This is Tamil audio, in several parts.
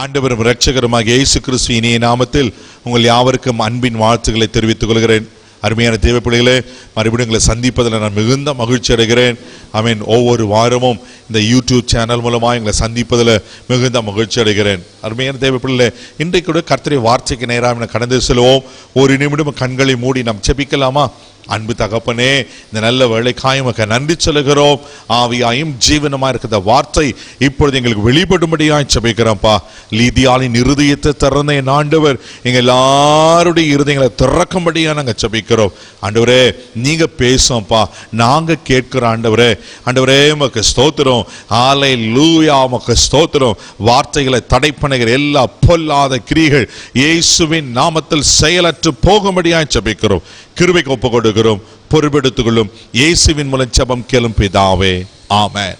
ஆண்டவரும் இரட்சகருமாகிய இயேசு கிறிஸ்து இனிய நாமத்தில் உங்கள் யாவருக்கும் அன்பின் வாழ்த்துக்களை தெரிவித்துக் கொள்கிறேன். அருமையான தேவ பிள்ளைகளே, மறுபடியும் உங்களை சந்திப்பதில் நான் மிகுந்த மகிழ்ச்சி அடைகிறேன். ஆமென். ஒவ்வொரு வாரமும் இந்த யூடியூப் சேனல் மூலமாக எங்களை சந்திப்பதில் மிகுந்த மகிழ்ச்சி அடைகிறேன். அருமையான தேவ பிள்ளைகளே, இன்றைக்கு கூட கர்த்தருடைய வார்த்தைக்கு நேராக கடந்து செல்வோம். ஒரு நிமிடம் கண்களை மூடி நாம் ஜெபிக்கலாமா? அன்பு தகப்பனே, இந்த நல்ல வேளைக்காய் உமக்கு நன்றி சொல்லுகிறோம். ஆவியாயும் ஜீவனமா இருக்கிற வார்த்தை இப்பொழுது எங்களுக்கு வெளிப்படும்படியாய் ஜெபிக்கிறோம்ப்பா. லீதியாளின் இருதயத்தை திறந்த என் ஆண்டவர் எங்க எல்லாருடைய இருதயங்களை திறக்கும்படியா நாங்க ஜெபிக்கிறோம். ஆண்டவரே, நீங்க பேசும்ப்பா, நாங்க கேட்கிற ஆண்டவரே. ஆண்டவரே, உமக்கு ஸ்தோத்திரம். ஹல்லேலூயா, உமக்கு ஸ்தோத்திரம். வார்த்தைகளை தடை பண்ணுகிற எல்லா பொல்லாத கிரியைகள் இயேசுவின் நாமத்தில் செயலற்று போகும்படியாய் ஜெபிக்கிறோம். கிருபைக்கு ஒப்பு கொடுக்கிறோம். பொறுப்பெடுத்துக் கொள்ளும் இயேசுவின் மூலம் ஜெபம் கேளும் பிதாவே, ஆமென்.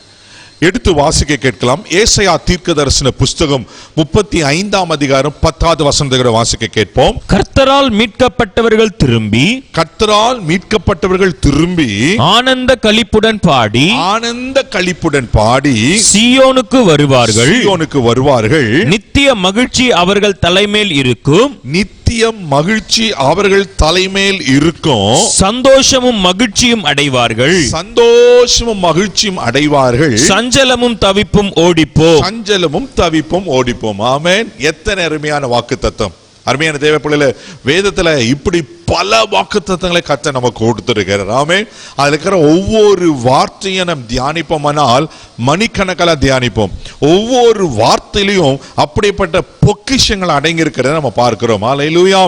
எடுத்து வாசிக்க கேட்கலாம். ஏசாயா தீர்க்கதரிசன புஸ்தகம் 35ஆம் அதிகாரம் 10வது வசனத்தை வாசிக்க கேட்போம். கர்த்தரால் மீட்கப்பட்டவர்கள் திரும்பி ஆனந்த களிப்புடன் பாடி சீயோனுக்கு வருவார்கள். நித்திய மகிழ்ச்சி அவர்கள் தலைமேல் இருக்கும். மகிழ்ச்சி அவர்கள் தலைமேல் இருக்கும். சந்தோஷமும் மகிழ்ச்சியும் அடைவார்கள். சஞ்சலமும் தவிப்பும் ஓடிப்போம். ஆமென். எத்தனை அருமையான வாக்குத்தத்தம். அருமையான தேவ பிள்ளைகளே, வேதத்துல இப்படி பல வாக்குத்தத்தங்களை கர்த்தர் நமக்கு கொடுத்திருக்கிறார். ஆமென். அதுல இருக்கிற ஒவ்வொரு வார்த்தையும் நாம் தியானிப்போமானால் மணிக்கணக்கால தியானிப்போம். ஒவ்வொரு வார்த்தையிலையும் அப்படிப்பட்ட பொக்கிஷங்கள் அடங்கி இருக்கிறத நம்ம பார்க்கிறோம். ஹல்லேலூயா.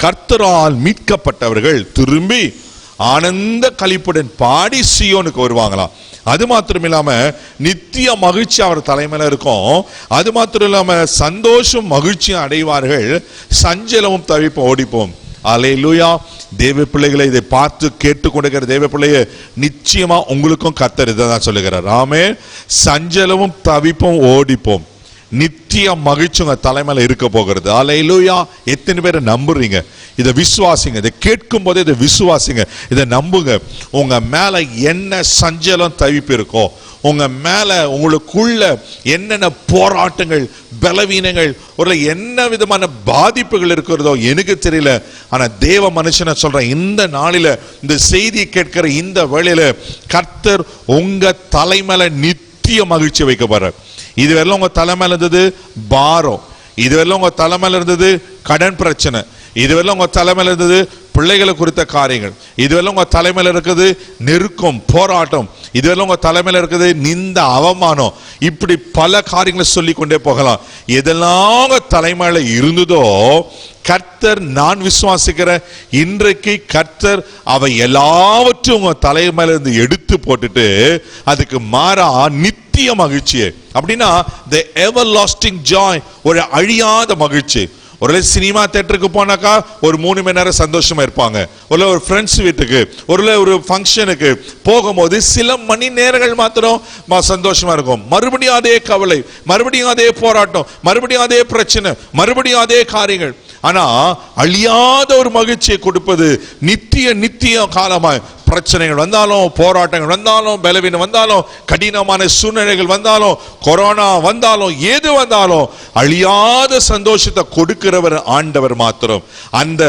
கர்த்தரால் மீட்கப்பட்டவர்கள் திரும்பி ஆனந்த களிப்புடன் பாடி சீயோனுக்கு வருவாங்களாம். அது மாத்திரம் இல்லாம நித்திய மகிழ்ச்சி அவர் தலைமையில இருக்கும். அது மாத்திரம் இல்லாம சந்தோஷம் மகிழ்ச்சியும் அடைவார்கள். சஞ்சலமும் தவிப்பும் ஓடிப்போம். அல்லேலூயா. தேவ பிள்ளைகளை இதை பார்த்து கேட்டுக்கொண்டிருக்கிற தேவ பிள்ளைய, நிச்சயமா உங்களுக்கும் கர்த்தர் இதான் சொல்லுகிறார். ஆமென். சஞ்சலமும் தவிப்பும் ஓடிப்போம். நித்திய மகிழ்ச்சி உங்க தலைமையில இருக்க போகிறது. அல்லேலூயா. எத்தனை பேரை நம்புறீங்க? இதை விசுவாசிங்க. இதை கேட்கும் போதே இதை விசுவாசிங்க, இதை நம்புங்க. உங்க மேல என்ன சஞ்சலம் தவிப்பு இருக்கோ, உங்க மேல உங்களுக்குள்ள என்னென்ன போராட்டங்கள், பலவீனங்கள், ஒரு என்ன விதமான பாதிப்புகள் இருக்கிறதோ எனக்கு தெரியல. ஆனா தேவ மனுஷனை சொல்றேன், இந்த நாளில இந்த செய்தியை கேட்கிற இந்த வேளையில கர்த்தர் உங்க தலைமையில நித்திய மகிழ்ச்சி வைக்க போறார். இதுவரையிலும் உங்க தலைமையில இருந்தது பாரம், இதுவரையிலும் உங்க தலைமையில இருந்தது கடன் பிரச்சனை, இதுவரையிலும் உங்க தலைமையில இருந்தது பிள்ளைகளை குறித்த காரியங்கள், இதுவரையிலும் உங்க தலைமையில இருக்குது நெருக்கம், போராட்டம், இதுவரையிலும் உங்க தலைமையில இருக்குது நிந்த, அவமானம், இப்படி பல காரியங்களை சொல்லி கொண்டே போகலாம். எதெல்லாம் உங்க தலைமையில இருந்ததோ கர்த்தர், நான் விசுவாசிக்கிற இன்றைக்கு கர்த்தர் அவை எல்லாவற்றும் உங்க தலைமையில இருந்து எடுத்து போட்டுட்டு அதுக்கு மாறா நித்திய மகிழ்ச்சியே. அப்படின்னா the everlasting joy, ஒரு அழியாத மகிழ்ச்சி. ஒரு சினிமா தியேட்டருக்கு போனாக்கா ஒரு 3 மணி நேரம் சந்தோஷமா இருப்பாங்க. ஒரு ஃப்ரெண்ட்ஸ் வீட்டுக்கு, ஒரு ஃபங்க்ஷனுக்கு போகும்போது சில மணி நேரங்கள் மாத்திரம் சந்தோஷமா இருக்கும். மறுபடியும் அதே கவலை, மறுபடியும் அதே போராட்டம், மறுபடியும் அதே பிரச்சனை, மறுபடியும் அதே காரியங்கள். ஆனா அழியாத ஒரு மகிழ்ச்சியை கொடுப்பது நித்திய காலமாய். பிரச்சனைகள் வந்தாலும், போராட்டங்கள் வந்தாலும், பலவீனம் வந்தாலும், கடினமான சூழ்நிலைகள் வந்தாலும், கொரோனா வந்தாலும், எது வந்தாலும் அழியாத சந்தோஷத்தை கொடுக்கிறவர் ஆண்டவர் மாத்திரம். அந்த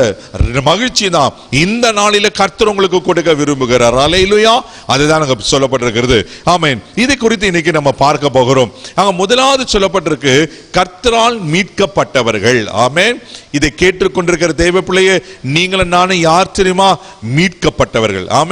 மகிழ்ச்சி தான் இந்த நாளில கர்த்தர் உங்களுக்கு கொடுக்க விரும்புகிறார். அல்லேலூயா. அதுதான் அங்க சொல்லப்பட்டிருக்கிறது. ஆமென். இதை குறித்து இன்னைக்கு நம்ம பார்க்க போகிறோம். அங்க முதலாவது சொல்லப்பட்டிருக்கு கர்த்தரால் மீட்கப்பட்டவர்கள். ஆமென். இதை கேட்டுக்கொண்டிருக்கிற தேவ பிள்ளையே, நீங்களும் நானும் யார் தெரியுமா? மீட்கப்பட்டவர்கள். ஆமென்.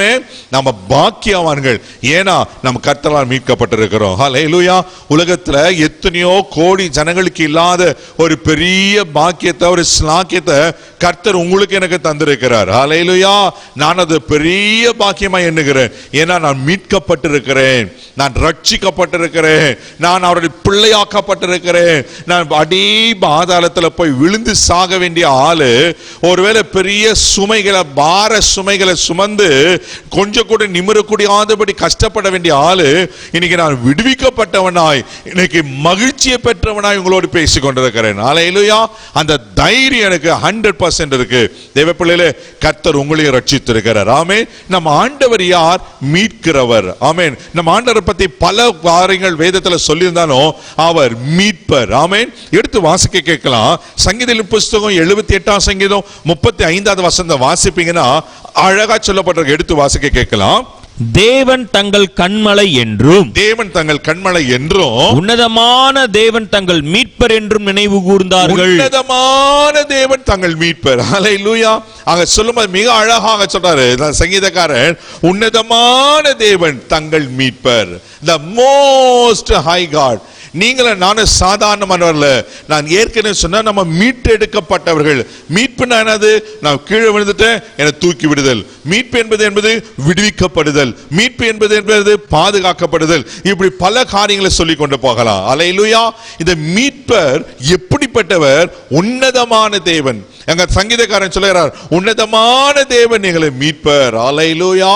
நம்ம பாக்கியவான்கள். ஏன்னா நம்ம கர்த்தரால் மீட்கப்பட்டிருக்கிறோம். ஹல்லேலூயா. உலகத்துல எத்தனையோ கோடி ஜனங்களுக்கு இல்லாத ஒரு பெரிய பாக்கியத்தை, ஒரு ஸ்லாக்கியத்தை கர்த்தர் உங்களுக்கு எனக்கு தந்திருக்கிறார். ஹல்லேலூயா. நான் அது பெரிய பாக்கியமா எண்ணுகிறேன். ஏன்னா நான் மீட்கப்பட்டிருக்கிறேன், நான் ரட்சிக்கப்பட்டிருக்கிறேன், நான் அவருடைய பிள்ளையாக்கப்பட்டிருக்கிறேன். நான் அடி பாதாளத்துல போய் விழுந்து சாக ஆக வேண்டிய ஆளு ஒருவேளை பெரிய சுமைகளை பார சுமைகளை சுமந்து கொஞ்சம் கூட நிமிரக்கூடியாதபடி கஷ்டப்பட வேண்டிய ஆளு இன்னைக்கு நான் விடுவிக்கப்பட்டவனாய் இன்னைக்கு மகிழ்ச்சியை பெற்றவனாய் உங்களோடு பேசிக் கொண்டிருக்கிறேன். அல்லேலூயா. அந்த தைரியம் எனக்கு 100% இருக்கு. தேவ பிள்ளைகளே, கர்த்தர் உங்களையும் ரட்சித்திருக்கிறார். ஆமென். நம்ம ஆண்டவர் யார்? மீட்கிறவர். ஆமென். நம்ம ஆண்டவரை பத்தி பல காரியங்கள் வேதத்துல சொல்லியிருந்தாலும் அவர் மீட்பர். ஆமென். எடுத்து வாசிக்க கேட்கலாம். சங்கீத புஸ்தகம் 78ஆம் சங்கீதம் 35வது வசனம் வாசிப்பீங்கன்னா அழகா சொல்லப்பட்டிருக்கு. எடுத்து வாசிக்க கேட்கலாம். தேவன் தங்கள் கண்மலை என்றும், தேவன் தங்கள் கண்மலை என்றும், உன்னதமான தேவன் தங்கள் மீட்பர் என்றும் நினைவு கூர்ந்தார்கள். உன்னதமான தேவன் தங்கள் மீட்பர். அல்லேலூயா. அங்க சொல்லும்போது மிக அழகாக சொல்றாரு சங்கீதக்காரன், உன்னதமான தேவன் தங்கள் மீட்பர், the most high God. நீங்கள நானும் சாதாரணமானவர்ல. நான் ஏற்கனவே சொன்ன நம்ம மீட்டெடுக்கப்பட்டவர்கள். மீட்பு என்னது? நான் கீழே விழுந்துட்டேன், என்னை தூக்கி விடுதல். மீட்பு என்பது விடுவிக்கப்படுதல். மீட்பு என்பது பாதுகாக்கப்படுதல். இப்படி பல காரியங்களை சொல்லிக் கொண்டு போகலாம். அல்லேலூயா. இந்த மீட்பர் எப்படிப்பட்டவர்? உன்னதமான தேவன். எங்க சங்கீதக்காரன் சொல்லுகிறார், உன்னதமான தேவன் எங்களை மீட்பர். அல்லேலூயா.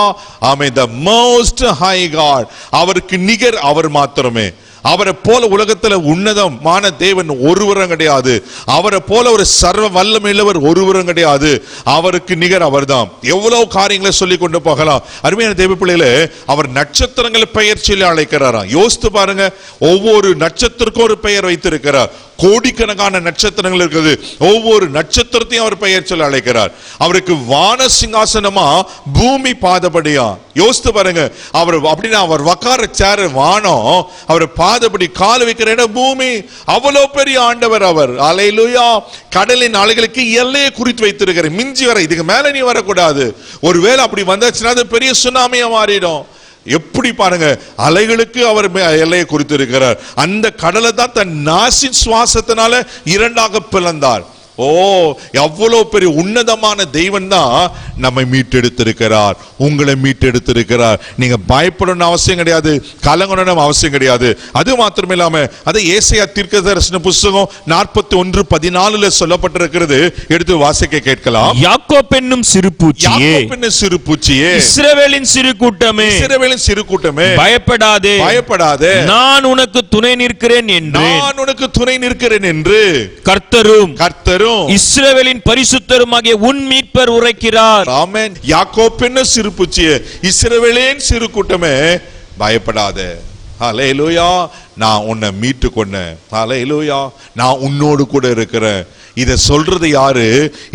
ஆமென். the most high God. அவருக்கு நிகர் அவர் மாத்திரமே. அவரை போல உலகத்துல உன்னதமான தேவன் ஒருவரும் கிடையாது. அவரை போல ஒரு சர்வ வல்லமையுள்ளவர் ஒருவரும் கிடையாது. அவருக்கு நிகர் அவர்தான். எவ்வளவு காரியங்களை சொல்லி கொண்டு போகலாம். அருமையான தேவ பிள்ளைகளே, அவர் நட்சத்திரங்களை பெயர் சொல்லி அழைக்கிறாராம். யோசித்து பாருங்க. ஒவ்வொரு நட்சத்திரக்கும் ஒரு பெயர் வைத்திருக்கிறார். கோடிக்கணக்கான நட்சத்திரங்கள் இருக்குது. ஒவ்வொரு நட்சத்திரத்தையும் அவர் பெயர் சொல்லி அழைக்கிறார். அவருக்கு வான சிங்காசனமா, பூமி பாதபடியா. யோசித்து பாருங்க. அவர் அப்படின்னா அவர் உட்கார சேர் வானம், அவர் பாதபடி கால் வைக்கிற இடம் பூமி. அவ்வளவு பெரிய ஆண்டவர் அவர். அல்லேலூயா. கடலின் அலைகளுக்கு எல்லையை குறித்து வைத்திருக்கிறார். மிஞ்சி வர இதுக்கு மேல நீ வரக்கூடாது. ஒருவேளை அப்படி வந்தாச்சுன்னா அது பெரிய சுனாமியா மாறிடும். எப்படி பாருங்க, அலைகளுக்கு அவர் எல்லையை குறித்து இருக்கிறார். அந்த கடலை தான் தன் நாசின் சுவாசத்தினால இரண்டாக பிளந்தார். ஓ, எவ்வளவு பெரிய உன்னதமான தெய்வன் தான் நம்மை மீட்டெடுத்திருக்கிறார். உங்களை மீட்டெடுத்திருக்கிறார். நீங்க பயப்படணும் அவசியம் கிடையாது, கலங்கணும் அவசியம் கிடையாது. அது மாத்திரம் இல்லாம அது ஏசாயா தீர்க்கதரிசன புத்தகம் 41:14 சொல்லப்பட்டிருக்கிறது. எடுத்து வாசிக்க கேட்கலாம். யாக்கோப் என்னும் சிறு பூச்சியே, யாக்கோப் என்னும் சிறு பூச்சியே, இஸ்ரவேலின் சிறு கூட்டமே, இஸ்ரவேலின் சிறு கூட்டமே, பயப்படாதே, பயப்படாதே, நான் உனக்கு துணை நிற்கிறேன் என்று, நான் உனக்கு துணை நிற்கிறேன் என்று கர்த்தரும் இஸ்ரவேலின் பரிசுத்தருமாகிய உன் மீட்பர் உரைக்கிறார். ஆமென். யாக்கோப் என்னும் சிறு பூச்சியே, இஸ்ரவேலின் சிறு கூட்டமே, பயப்படாதே. அல்லேலூயா. நான் உன்னை மீட்டு கொண்டேன். அல்லேலூயா. நான் உன்னோடு கூட இருக்கிறேன். இதை சொல்றது யாரு?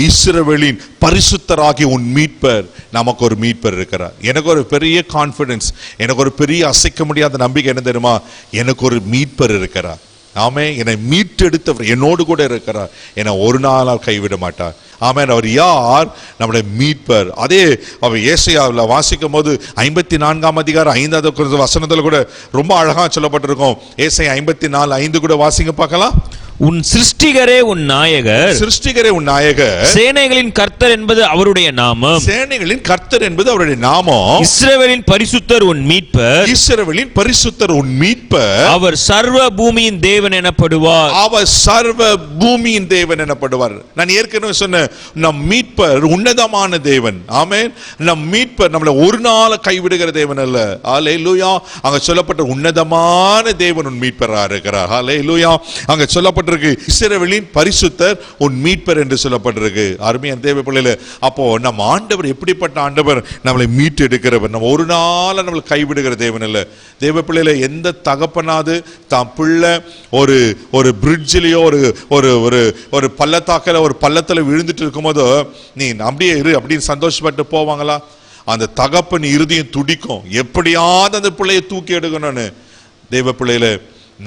இஸ்ரவேலின் பரிசுத்தராகிய உன் மீட்பர். நமக்கு ஒரு மீட்பர் இருக்கிறார். எனக்கு ஒரு பெரிய கான்பிடன்ஸ், எனக்கு ஒரு பெரிய அசைக்க முடியாத நம்பிக்கை என்ன தெரியுமா? எனக்கு ஒரு மீட்பர் இருக்கிறார். ஆமே. என்னை மீட்டெடுத்தவர் என்னோடு கூட இருக்கிறார். என்னை ஒரு நாளால் கைவிட மாட்டார். ஆமென். அவர் யார்? நம்முடைய மீட்பர். அதே அவர் ஏசாயாவில் வாசிக்கும் போது 54ஆம் அதிகாரம் 5வது வசனத்துல கூட ரொம்ப அழகா சொல்லப்பட்டிருக்கும். ஏசாயா 54:5 கூட வாசிங்க பார்க்கலாம். உன் சிருஷ்டிகரே உன் நாயகர், சிருஷ்டிகரே உன் நாயகர், சேனைகளின் கர்த்தர் என்பது அவருடைய நாமம், சேனைகளின் கர்த்தர் என்பது அவருடைய நாமம், இஸ்ரவேலின் பரிசுத்தர் உன் மீட்பர், இஸ்ரவேலின் பரிசுத்தர் உன் மீட்பர், அவர் சர்வ பூமியின் தேவன் எனப்படுவார், அவர் சர்வ பூமியின் தேவன் எனப்படுவார். நான் ஏற்கனவே சொன்ன நம் மீட்பர் உன்னதமான தேவன். ஆமென். நம் மீட்பர் நம்மளை ஒரு நாள் கைவிடுகிற தேவன் அல்ல. அல்லேலூயா. அங்க சொல்லப்பட்ட உன்னதமான தேவன் உன் மீட்பராக இருக்கிறார். அல்லேலூயா. அங்க சொல்லப்பட்ட இஸ்ரவேலின் பரிசுத்தர் உன் மீட்பர் என்று சொல்லப்பட்டிருக்கு. அருமையான தேவ பிள்ளைகளே, அப்போ நம்ம ஆண்டவர் எப்படிப்பட்ட ஆண்டவர்? நம்மளை மீட்டு எடுக்கிறவர். நம்ம ஒரு நாள் நம்மளை கைவிடுகிற தேவன் அல்ல. தேவ பிள்ளைகளே, எந்த தகப்பனாது தான் பிள்ளை ஒரு பிரிட்ஜிலேயோ ஒரு பள்ளத்தாக்கில் ஒரு பள்ளத்தில் விழுந்துட்டு இருக்கும்போதோ நீ அப்படியே இரு அப்படின்னு சந்தோஷப்பட்டு போவாங்களா? அந்த தகப்பன் இருதயம் துடிக்கும், எப்படியாவது அந்த பிள்ளையை தூக்கி எடுக்கணும்னு. தேவ பிள்ளைகளே,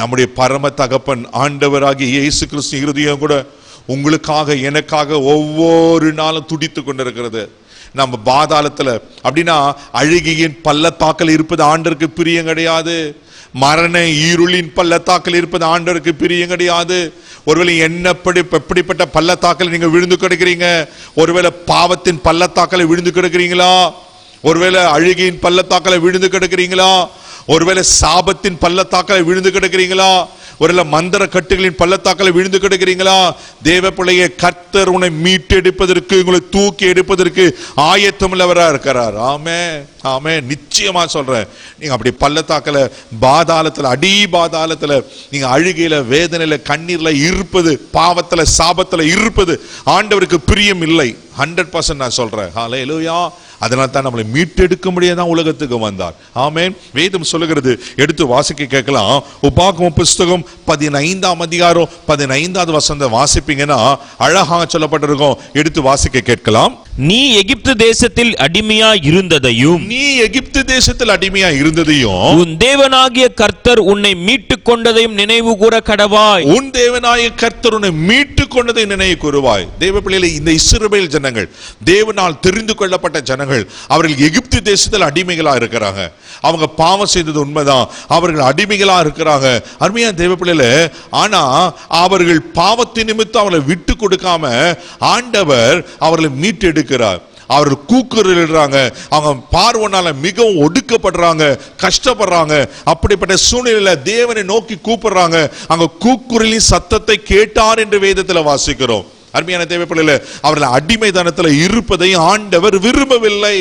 நம்முடைய பரம தகப்பன் ஆண்டவராகிய இயேசு கிறிஸ்து இருதயம் கூட உங்களுக்காக எனக்காக ஒவ்வொரு நாளும் துடித்து கொண்டிருக்கிறது. நம்ம பாதாளத்துல அப்படின்னா அழுகையின் பள்ளத்தாக்கில் இருப்பது ஆண்டவருக்கு பிரியம் கிடையாது. மரண இருளின் பள்ளத்தாக்கில் இருப்பது ஆண்டவருக்கு பிரியம் கிடையாது. ஒருவேளை எப்படிப்பட்ட பள்ளத்தாக்கில் நீங்க விழுந்து கிடக்கிறீங்க? ஒருவேளை பாவத்தின் பள்ளத்தாக்கில் விழுந்து கிடக்கிறீங்களா? ஒருவேளை அழுகையின் பள்ளத்தாக்கில் விழுந்து கிடக்கிறீங்களா? ஒருவேளை சாபத்தின் பள்ளத்தாக்கில் விழுந்து கிடக்கிறீங்களா? ஒருவேளை மந்திர கட்டுகளின் பள்ளத்தாக்களை விழுந்து கிடக்கிறீங்களா? தேவ பிள்ளையை கர்த்தர் உன்னை மீட்டெடுப்பதற்கு, உங்களை தூக்கி எடுப்பதற்கு ஆயத்தம் உள்ளவரா இருக்கிறார். ஆமென், ஆமென். நிச்சயமா சொல்றேன், நீங்க அப்படி பள்ளத்தாக்கல, பாதாளத்துல, அடி பாதாளத்துல நீங்க அழுகையில, வேதனையில, கண்ணீர்ல இருப்பது, பாவத்துல, சாபத்துல இருப்பது ஆண்டவருக்கு பிரியம் இல்லை. 100% நான் சொல்றேன். ஹல்லேலூயா. அதனால தான் நம்மளை மீட்டெடுக்க முடியாதான் உலகத்துக்கு வந்தார். ஆமென். வேதம் சொல்லுகிறது, எடுத்து வாசிக்க கேட்கலாம். உபாகமம் புஸ்தகம் 15ஆம் அதிகாரம் 15வது வசனத்தை வாசிப்பீங்கன்னா அழகாக சொல்லப்பட்டிருக்கும். எடுத்து வாசிக்க கேட்கலாம். நீ எகிப்து தேசத்தில் அடிமையா இருந்ததையும், நீ எகிப்து தேசத்தில் அடிமையா இருந்ததையும், உன் தேவனாகிய கர்த்தர் உன்னை மீட்டுக் கொண்டதையும் நினைவு கூற கடவாய். உன் தேவனாகிய கர்த்தர் உன்னை மீட்டுக் கொண்டதை நினைவு கூறுவாய். தேவ பிள்ளைகளே, இந்த இஸ்ரவேல் ஜனங்கள், தேவனால் தெரிந்து கொள்ளப்பட்ட ஜனங்கள், அவர்கள் எகிப்து தேசத்தில் அடிமைகளா இருக்கிறாங்க. அவங்க பாவம் செய்தது உண்மைதான், அவர்கள் அடிமைகளா இருக்கிறாங்க. அருமையான தேவ பிள்ளைகளே, ஆனா அவர்கள் பாவத்தின் நிமித்தம் அவர்களை விட்டு கொடுக்காம ஆண்டவர் அவர்களை மீட்டு எடுக்கிறார். அவர்கள் கூக்குரலிடுறாங்க, அவங்க பார்வனால மிகவும் ஒடுக்கப்படுறாங்க, கஷ்டப்படுறாங்க. அப்படிப்பட்ட சூழ்நிலையில தேவனை நோக்கி கூப்பிடுறாங்க. அங்க கூக்குரலின் சத்தத்தை கேட்டார் என்று வேதத்துல வாசிக்கிறோம். அருமையான தேவ பிள்ளைகளே, அவர்கள் அடிமைத்தனத்துல இருப்பதை ஆண்டவர் விரும்பவில்லை.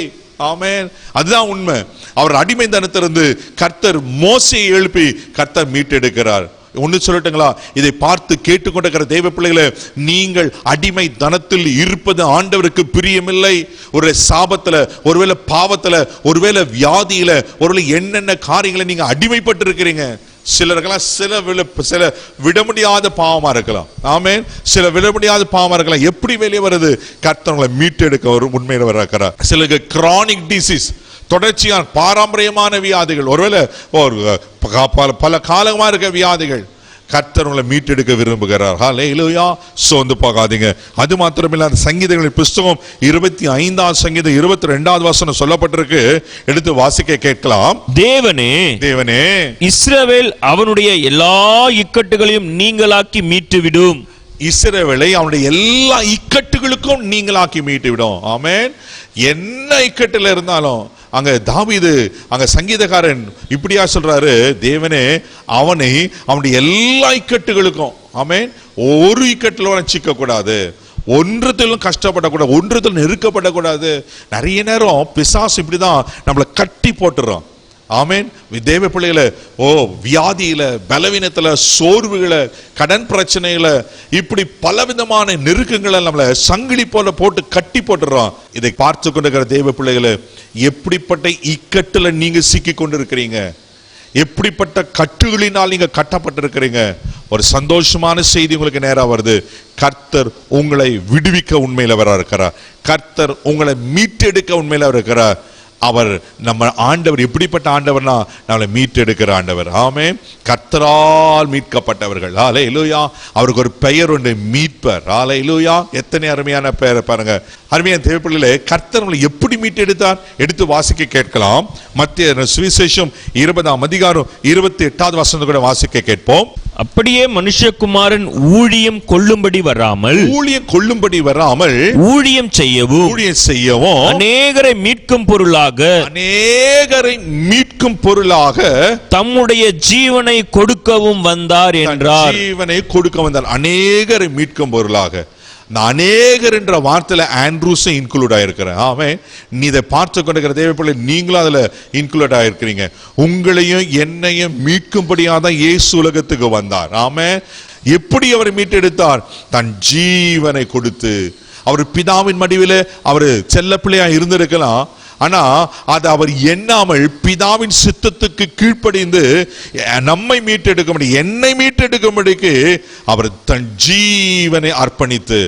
ஆமென். அதுதான் உண்மை. அவர் அடிமைத்தனத்திலிருந்து கர்த்தர் மோசேயை எழுப்பி கர்த்தர் மீட்டெடுக்கிறார். ஒன்னு சொல்லட்டுங்களா, இதை பார்த்து கேட்டுக்கொண்டிருக்கிற தேவ பிள்ளைகளே, நீங்கள் அடிமை தனத்தில் இருப்பது ஆண்டவருக்கு பிரியமில்லை. ஒரு சாபத்துல, ஒருவேளை பாவத்துல, ஒருவேளை வியாதியில, ஒருவேளை என்னென்ன காரியங்களை நீங்க அடிமைப்பட்டு இருக்கிறீங்க. சிலருக்கெல்லாம் சில விட முடியாத பாவமா இருக்கலாம். ஆமென். சில விட முடியாத பாவமா இருக்கலாம். எப்படி வெளியே வருது? கர்த்தர்களை மீட்டெடுக்க ஒரு உண்மையில இருக்கிறார். சிலருக்கு கிரானிக் டிசீஸ், தொடர்ச்சியான பாரம்பரியமான வியாதிகள், ஒருவேளை பல காலமா இருக்க வியாதிகள், கர்த்தர் உங்களை மீட்டெடுக்க விரும்புகிறார். ஹல்லேலூயா. சோர்ந்து போகாதீங்க. அது மாத்திரமில்ல, சங்கீதங்களின் புஸ்தகம் 25ஆம் சங்கீதம் 22வது வசனம் சொல்லப்பட்டிருக்கு. எடுத்து வாசிக்க கேட்கலாம். தேவனே, தேவனே, இஸ்ரவேல் அவனுடைய எல்லா இக்கட்டுகளையும் நீங்களாக்கி மீட்டுவிடும். இஸ்ரவேலை அவனுடைய எல்லா இக்கட்டுகளுக்கும் நீங்களாக்கி மீட்டுவிடும். ஆமென். என்ன இக்கட்டுல இருந்தாலும் அங்க தாவீது, அங்க சங்கீதக்காரன் இப்படியா சொல்றாரு, தேவனே அவனை அவனுடைய எல்லா இக்கட்டுகளுக்கும், ஆமென், ஒரு இக்கட்டில சிக்க கூடாது, ஒன்றத்திலும் கஷ்டப்படக்கூடாது, ஒன்றத்தில் நெருக்கப்படக்கூடாது. நிறைய நேரம் பிசாசு இப்படிதான் நம்மளை கட்டி போட்டுறோம். ஆமென். தேவ பிள்ளைகளை, வியாதியில, பலவீனத்துல, சோர்வுகளை, கடன் பிரச்சனையில, இப்படி பலவிதமான நெருக்கங்களை நம்மளை சங்கிலி போல போட்டு கட்டி போட்டுறோம். இதை பார்த்து கொண்டிருக்கிற தேவ பிள்ளைகளை, எப்படிப்பட்ட இக்கட்டுல நீங்க சிக்கி கொண்டிருக்கிறீங்க, எப்படிப்பட்ட கட்டுகளினால் நீங்க கட்டப்பட்டிருக்கிறீங்க, ஒரு சந்தோஷமான செய்தி உங்களுக்கு நேரா வருது. கர்த்தர் உங்களை விடுவிக்க உண்மையில வர இருக்கிறார். கர்த்தர் உங்களை மீட்டெடுக்க உண்மையில இருக்கிறார். அவர் நம்ம ஆண்டவர் எப்படிப்பட்ட ஆண்டவர்னா, நம்மளை மீட்டெடுக்கிற ஆண்டவர். ஆமென். கர்த்தரால் மீட்கப்பட்டவர்கள். ஹல்லேலூயா. அவருக்கு ஒரு பெயர் உண்டு, மீட்பர். ஹல்லேலூயா. எத்தனை அருமையான பெயரை பாருங்க. அருமையான தேவ பிள்ளைகளே, கர்த்தர் நம்மளை எப்படி மீட்டெடுத்தார்? எடுத்து வாசிக்க கேட்கலாம். மத்திய சுவிசேஷம் 20ஆம் அதிகாரம் 28வது வசனத்தை கூட வாசிக்க கேட்போம். அப்படியே மனுஷகுமாரன் ஊழியம் கொள்ளும்படி வராமல், ஊழியம் செய்யவும் அநேகரை மீட்கும் பொருளாக தம்முடைய ஜீவனை கொடுக்கவும் வந்தார் என்றார். ஜீவனை கொடுக்க வந்தார், அநேகரை மீட்கும் பொருளாக. அநேகர் என்ற வார்த்தையில ஆண்ட்ரூஸும் இன்க்ளூட் ஆயிருக்கிறேன். ஆமென். நீ இதை பார்த்து கொண்டிருக்கிற தேவ பிள்ளை, நீங்களும் அதுல இன்க்ளூட் ஆயிருக்கிறீங்க. உங்களையும் என்னையும் மீட்கும்படியாதான் இயேசு உலகத்துக்கு வந்தார். ஆமென். எப்படி அவர் மீட்டெடுத்தார்? தன் ஜீவனை கொடுத்து. அவர் பிதாவின் மடிவிலே அவர் செல்ல பிள்ளையா இருந்திருக்கலாம். ஆனா அது அவர் எண்ணாமல் பிதாவின் சித்தத்துக்கு கீழ்ப்படிந்து நம்மை மீட்டெடுக்கும்படி, என்னை மீட்டெடுக்கும்படிக்கு அவர் தன் ஜீவனை அர்ப்பணித்து,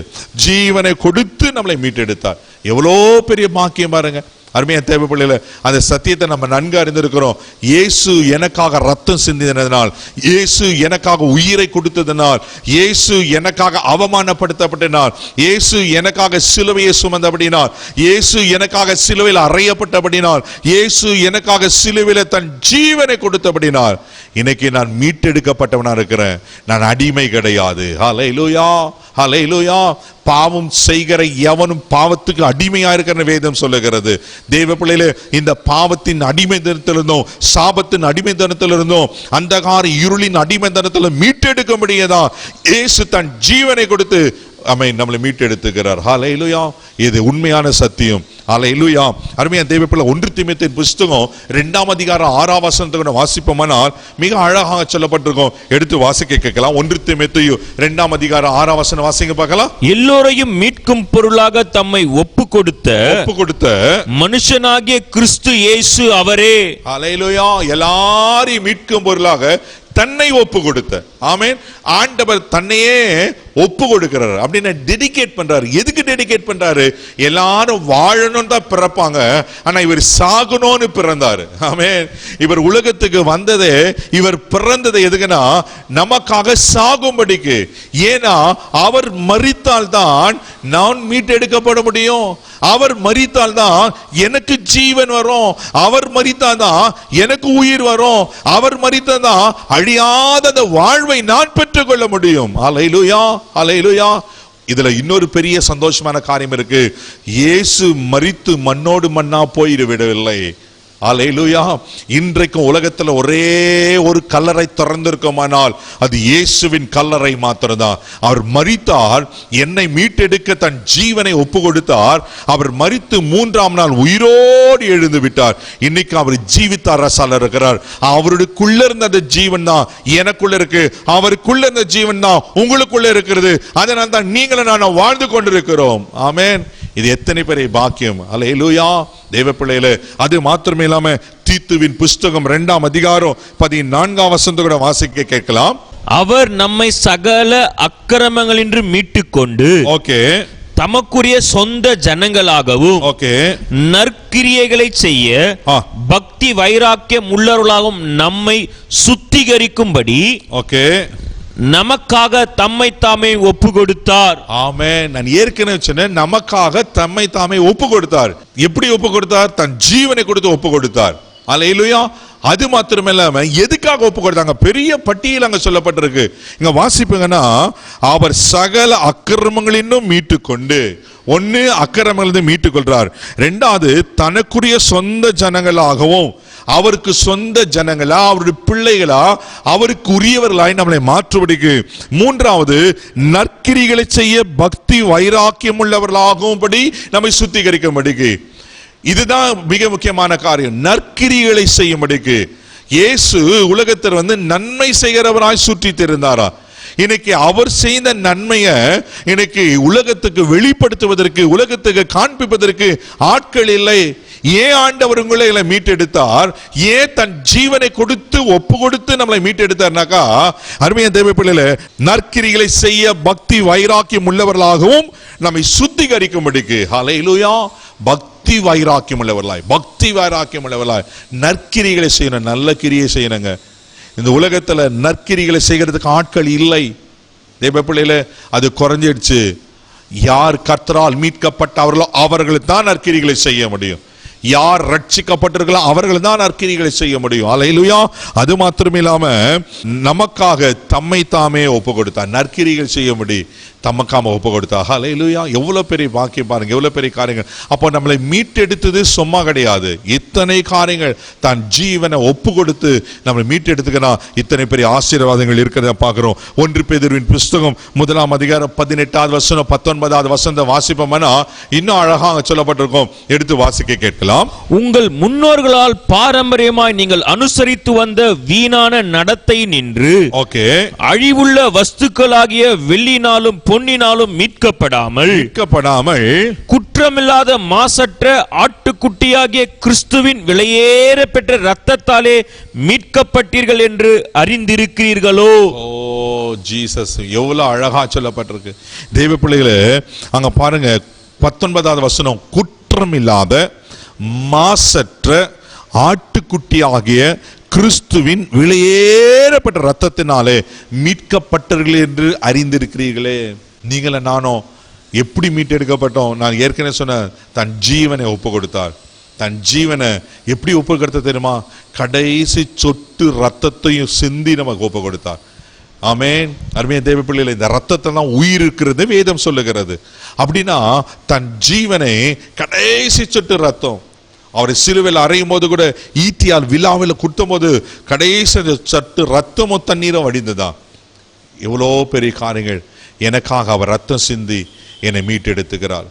ஜீவனை கொடுத்து நம்மளை மீட்டெடுத்தார். எவ்வளோ பெரிய பாக்கியம் பாருங்க. அருமையான தேவ பிள்ளைகளே, அந்த சத்தியத்தை நம்ம நன்கு அறிந்திருக்கிறோம். இயேசு எனக்காக ரத்தம் சிந்தினதினால், இயேசு எனக்காக உயிரை கொடுத்ததினால், இயேசு எனக்காக அவமானப்படுத்தப்பட்டனால், இயேசு எனக்காக சிலுவையை சுமந்தபடினால், இயேசு எனக்காக சிலுவையில் அறையப்பட்டபடினால், இயேசு எனக்காக சிலுவையில் தன் ஜீவனை கொடுத்தபடினால் இன்னைக்கு நான் மீட்டெடுக்கப்பட்டவனா இருக்கிறேன். நான் அடிமை கிடையாது. ஹல்லேலூயா, ஹல்லேலூயா. பாவம் செய்கிற எவனும் பாவத்துக்கு அடிமையா இருக்கிற வேதம் சொல்லுகிறது. தேவ பிள்ளைகளே, இந்த பாவத்தின் அடிமைத்தனத்திலிருந்தும் சாபத்தின் அடிமைத்தனத்திலிருந்தும் அந்தகார இருளின் அடிமைத்தனத்தில் மீட்டெடுக்க முடியாதா இயேசு தன் ஜீவனை கொடுத்து நம்மளை மீட்டெடுத்துக்கிறார். ஹல்லேலூயா. இது உண்மையான சத்தியம். ஹல்லேலூயா. அருமையான தேவ பிள்ளை, 1 தீமோத்தேயுவின் புஸ்தகம் 2ஆம் அதிகாரம் 6ஆம் வசனத்தை வாசிப்போமானால் மிக அழகாக சொல்லப்பட்டிருக்கும். எடுத்து வாசிக்க கேட்கலாம். 1 தீமோத்தேயு 2ஆம் அதிகாரம் 6ஆம் வசனம் வாசிங்க பார்க்கலாம். எல்லோரையும் மீட்கும் பொருளாக தம்மை ஒப்பு கொடுத்த மனுஷனாகிய கிறிஸ்து இயேசு அவரே. ஹல்லேலூயா. எல்லாரையும் மீட்கும் பொருளாக தன்னை ஒப்பு கொடுத்த. ஆமென். ஆண்டவர் தன்னையே ஒப்பு கொடுக்கிறார். அப்படின்னு டெடிகேட் பண்றாரு. எதுக்கு டெடிகேட் பண்றாரு? எல்லாரும் வாழணும் தான் பிறப்பாங்க, ஆனா இவர் சாகணும்னு பிறந்தாரு. ஆமென். இவர் உலகத்துக்கு வந்ததே, இவர் பிறந்தது எதுக்குன்னா நமக்காக சாகும்படிக்கு. ஏன்னா அவர் மரித்தால் தான் நான் மீட்டெடுக்கப்பட முடியும். அவர் மரித்தால் தான் எனக்கு ஜீவன் வரும். அவர் மரித்தால் தான் எனக்கு உயிர் வரும். அவர் மரித்தால் தான் அழியாத அந்த வாழ்வை நான் பெற்றுக் கொள்ள முடியும். ஹல்லேலூயா. ஹல்லேலூயா. இதுல இன்னொரு பெரிய சந்தோஷமான காரியம் இருக்கு. இயேசு மரித்து மண்ணோடு மண்ணா போயிட விடவில்லை. ஹல்லேலூயா. இன்றைக்கும் உலகத்துல ஒரே ஒரு கல்லறை திறந்திருக்குமானால் அது இயேசுவின் கல்லறை மாத்திரம்தான். அவர் மரித்தார், என்னை மீட்டெடுக்க தன் ஜீவனை ஒப்பு கொடுத்தார். அவர் மரித்து 3ஆம் நாள் உயிரோடு எழுந்து விட்டார். இன்னைக்கு அவர் ஜீவித்தார், அரசால இருக்கிறார். அவருக்குள்ள இருந்த அந்த ஜீவன் தான் எனக்குள்ள இருக்கு. அவருக்குள்ள இருந்த ஜீவன் தான் உங்களுக்குள்ள இருக்கிறது. அதனால தான் நீங்களும் நான் வாழ்ந்து கொண்டிருக்கிறோம். ஆமென். இது எத்தனை பெரிய பாக்கியம். ஹல்லேலூயா. தேவ பிள்ளைகளே, அது மாத்திரமே இல்லாம தீத்துவின் புஸ்தகம் 2ஆம் அதிகாரம் 14ஆம் வசனத்தை கூட வாசிக்க கேட்கலாம். அவர் நம்மை சகல அக்கிரமங்களின்றி மீட்டுக்கொண்டு ஓகே தமக்குரிய சொந்த ஜனங்களாகவும் ஓகே நற்கிரியைகளை செய்ய பக்தி வைராக்கியம் உள்ளவர்களாகவும் நம்மை சுத்திகரிக்கும்படி ஓகே நமக்காக தம்மை தாமே ஒப்பு கொடுத்தார். ஆமென். நான் ஏற்கனவே சொன்னேன், நமக்காக தம்மை தாமே ஒப்பு கொடுத்தார். எப்படி ஒப்பு கொடுத்தார்? தன் ஜீவனை கொடுத்து ஒப்பு கொடுத்தார். ஹல்லேலூயா. அது மாத்திரமில்லாம எதுக்காக ஒப்பு கொடுத்தாங்க? பெரிய பட்டியல் அங்க சொல்லப்பட்டிருக்கு. இங்க வாசிப்பீங்கன்னா, அவர் சகல அக்கிரமங்களிலும் மீட்டுக்கொண்டு, ஒன்னு அக்கிரமங்களிலிருந்து மீட்டுக் கொள்றார். 2வது தனக்குரிய சொந்த ஜனங்களாகவும், அவருக்கு சொந்த ஜனங்களா, அவருடைய பிள்ளைகளா, அவருக்கு உரியவர்களாய் நம்மளை மாற்றுபடிக்கு. 3வது நற்கிரிகளை செய்ய பக்தி வைராக்கியம் உள்ளவர்களாகவும் படி நம்மை சுத்திகரிக்கும்படிக்கு. இதுதான் மிக முக்கியமான காரியம். நற்கிரிகளை செய்யும்படிக்கு. இயேசு உலகத்தில் நன்மை செய்கிறவராய் சுற்றி தெரிந்தாரா? இன்னைக்கு அவர் செய்த நன்மையை இன்னைக்கு உலகத்துக்கு வெளிப்படுத்துவதற்கு, உலகத்துக்கு காண்பிப்பதற்கு ஆட்கள் இல்லை. ஏன் ஆண்டவர் உங்களை மீட்டெடுத்தார்? ஏன் தன் ஜீவனை கொடுத்து ஒப்பு கொடுத்து நம்மளை மீட்டெடுத்தார்னாக்கா, அருமையான தேவ பிள்ளைகளே, நற்கிரிகளை செய்ய பக்தி வைராக்கியம் உள்ளவர்களாகவும் நம்மை சுத்திகரிக்கும்படிக்கு. ஹல்லேலூயா. பக்தி வைராக்கியம் உள்ளவர்களாய், பக்தி வைராக்கியம் உள்ளவர்களாய் நற்கிரிகளை செய்யணும். நல்ல கிரியை செய்யணுங்க. இந்த உலகத்துல நற்கிரிகளை செய்கிறதுக்கு ஆட்கள் இல்லை. தேவ பிள்ளைகளே, அது குறைஞ்சிடுச்சு. யார் கர்த்தரால் மீட்கப்பட்டவர்களோ அவர்கள் தான் நற்கிரிகளை செய்ய முடியும். யார் ரட்சிக்கப்பட்டிருக்கிறோ அவர்கள் தான் நற்கிரிகளை செய்ய முடியும். ஹல்லேலூயா. அது மாத்திரமே இல்லாம நமக்காக தம்மை தாமே ஒப்பு கொடுத்தார். நற்கிரிகள் செய்ய முடியும், தமக்காம ஒப்பு கொடுத்தா. ஹல்லேலூயா. எவ்வளவு பெரிய பாக்கியம் பாருங்க, எவ்வளவு பெரிய காரியங்கள். அப்போ நம்மளை மீட்டெடுத்தது சும்மா கிடையாது. இத்தனை காரியங்கள், தன் ஜீவனை ஒப்பு கொடுத்து நம்மளை மீட்டெடுத்துக்கணும். இத்தனை பெரிய ஆசீர்வாதங்கள் இருக்கிறத பார்க்கிறோம். 1 பேதுருவின் புஸ்தகம் 1ஆம் அதிகாரம் 18வது வசனம் 19வது வசனத்தை வாசிப்போம்னா இன்னும் அழகாக சொல்லப்பட்டிருக்கும். எடுத்து வாசிக்க கேட்கலாம். உங்கள் முன்னோர்களால் பாரம்பரியமாய் நீங்கள் அனுசரித்து வந்த வீணான நடத்தை நின்று ஓகே அழிவுள்ள வஸ்துக்களாகிய வெள்ளினாலும் பொன்னினாலும் மீட்கப்படாமல் குற்றமில்லாத மாசற்ற ஆட்டுக்குட்டியாகிய கிறிஸ்துவின் விலையேற பெற்ற இரத்தத்தாலே மீட்கப்பட்டீர்கள் என்று அறிந்திருக்கிறீர்களோ. ஓ ஜீசஸ், எவ்வளவு அழகா சொல்லப்பட்டிருக்கு. தெய்வ பிள்ளைகளே, அங்க பாருங்க 19வது வசனம், குற்றமில்லாத மாசற்ற ஆட்டுக்குட்டியாகிய கிறிஸ்துவின் விலையேறப்பட்ட ரத்தத்தினாலே மீட்கப்பட்டீர்கள் என்று அறிந்திருக்கிறீர்களே. நீங்கள நானும் எப்படி மீட்டெடுக்கப்பட்டோம்? நான் ஏற்கனவே சொன்ன, தன் ஜீவனை ஒப்பு கொடுத்தார். தன் ஜீவனை எப்படி ஒப்பு கொடுத்த தெரியுமா? கடைசி சொட்டு ரத்தத்தையும் சிந்தி நமக்கு ஒப்பு கொடுத்தார். ஆமென். அருமையான தேவ பிள்ளைகளே, இந்த ரத்தத்தை தான் உயிர் இருக்கிறது வேதம் சொல்லுகிறது. அப்படின்னா தன் ஜீவனை கடைசி சொட்டு ரத்தம், அவரை சிலுவையில் அறையும் போது கூட ஈட்டியால் விழாவில் குத்தும் போது கடைசி சட்டு ரத்தமும் தண்ணீரும் வடிந்துதான். எவ்வளோ பெரிய காரியங்கள். எனக்காக அவர் ரத்தம் சிந்தி என்னை மீட்டெடுத்துக்கிறார்.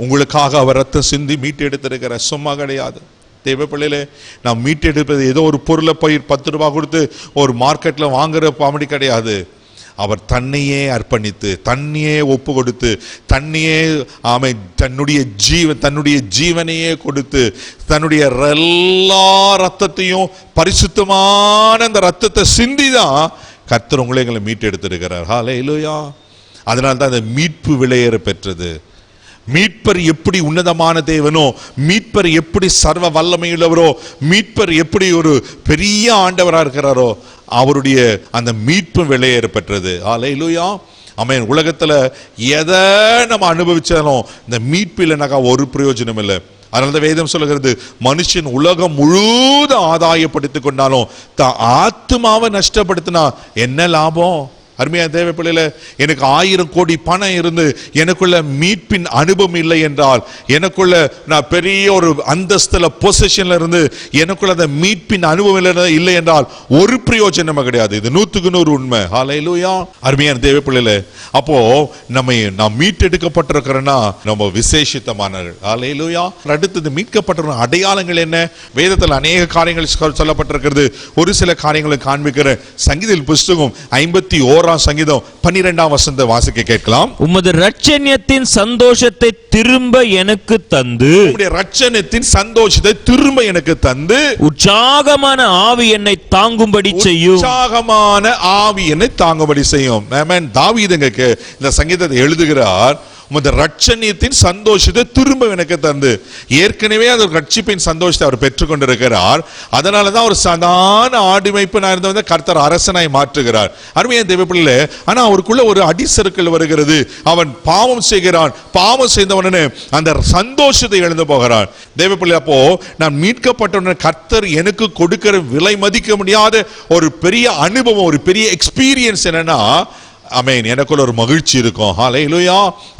உங்களுக்காக அவர் ரத்தம் சிந்தி மீட்டெடுத்திருக்கிறார். சும்மா கிடையாது தேவ பிள்ளையிலே. நாம் மீட்டெடுப்பது ஏதோ ஒரு பொருளை போய் 10 ரூபாய் கொடுத்து ஒரு மார்க்கெட்டில் வாங்குற பாமடி கிடையாது. அவர் தன்னையே அர்ப்பணித்து, தன்னையே ஒப்பு கொடுத்து, தன்னையே தன்னுடைய ஜீவனையே கொடுத்து, தன்னுடைய எல்லா ரத்தத்தையும் பரிசுத்தமான அந்த ரத்தத்தை சிந்திதான் கர்த்தர் உங்களை எங்களை மீட்டு எடுத்திருக்கிறார். ஹல்லேலூயா. அதனால தான் அந்த மீட்பு விலையேற பெற்றது. மீட்பர் எப்படி உன்னதமான தேவனோ, மீட்பர் எப்படி சர்வ வல்லமையுள்ளவரோ, மீட்பர் எப்படி ஒரு பெரிய ஆண்டவரா இருக்கிறாரோ, அவருடைய அந்த மீட்பு விலையேற பெற்றது. ஹல்லேலூயா. ஆமென். உலகத்துல எதை நம்ம அனுபவிச்சாலும் இந்த மீட்பு இல்லைனாக்கா ஒரு பிரயோஜனம் இல்லை. அதனால வேதம் சொல்லுகிறது, மனுஷன் உலகம் முழுவதும் ஆதாயப்படுத்திக் கொண்டாலும் தான் ஆத்மாவை நஷ்டப்படுத்தினா என்ன லாபம்? அருமையான தேவ பிள்ளையில, எனக்கு 1000 கோடி பணம் இருந்து எனக்குள்ள மீட்பின் அனுபவம் இல்லை என்றால், எனக்குள்ள நான் பெரிய ஒரு அந்தஸ்துல பொசிஷன்ல இருந்து எனக்குள்ள அந்த மீட்பின் அனுபவம் இல்லை என்றால் ஒரு பிரயோஜனம் கிடையாது. இது 100க்கு 100 உண்மை. ஹல்லேலூயா. அருமையான தேவ பிள்ளையில, அப்போ நாம் மீட்டெடுக்கப்பட்டிருக்கிறோம்னா நம்ம விசேஷித்தமானவர்கள். ஹல்லேலூயா. அடுத்தது மீட்கப்பட்ட அடையாளங்கள் என்ன? வேதத்தில் அநேக காரியங்கள் சொல்லப்பட்டிருக்கிறது. ஒரு சில காரியங்களை காண்பிக்கிற சங்கீத புஸ்தகம் 51 சங்கீதம் 12ஆம் வசனத்தை வாசிக்க கேட்கலாம். உமது இரட்சணியத்தின் சந்தோஷத்தை திரும்ப எனக்கு தந்து, உம்முடைய இரட்சணியத்தின் சந்தோஷத்தை திரும்ப எனக்கு தந்து, உற்சாகமான ஆவி என்னை தாங்கும்படி செய்யும். உற்சாகமான ஆவி என்னை தாங்கும்படி செய்யும். ஆமென். தாவீதுங்க இந்த சங்கீதத்தை எழுதுகிறார். உமது இரட்சணியத்தின் சந்தோஷத்தை திரும்ப எனக்கு தந்து. ஏற்கனவே அந்த ரட்சிப்பின் சந்தோஷத்தை அவர் பெற்றுக் கொண்டிருக்கிறார். அதனாலதான் ஒரு சாதாரண ஆடிமைப்பனாக இருந்தவங்க கர்த்தர் அரசனாய் மாற்றுகிறார். அருமையான தேவ பிள்ளை, ஆனா அவருக்குள்ள ஒரு அடிசறுக்கல் வருகிறது. அவன் பாவம் செய்கிறான். பாவம் செய்தவனே அந்த சந்தோஷத்தை இழந்து போகிறான். தேவ பிள்ளை, அப்போ நான் மீட்கப்பட்டவன கர்த்தர் எனக்கு கொடுக்கிற விலை மதிக்க முடியாத ஒரு பெரிய அனுபவம், ஒரு பெரிய எக்ஸ்பீரியன்ஸ் என்னன்னா, ஆமென், எனக்குள்ள ஒரு மகிழ்ச்சி இருக்கும். ஹல்லேலூயா.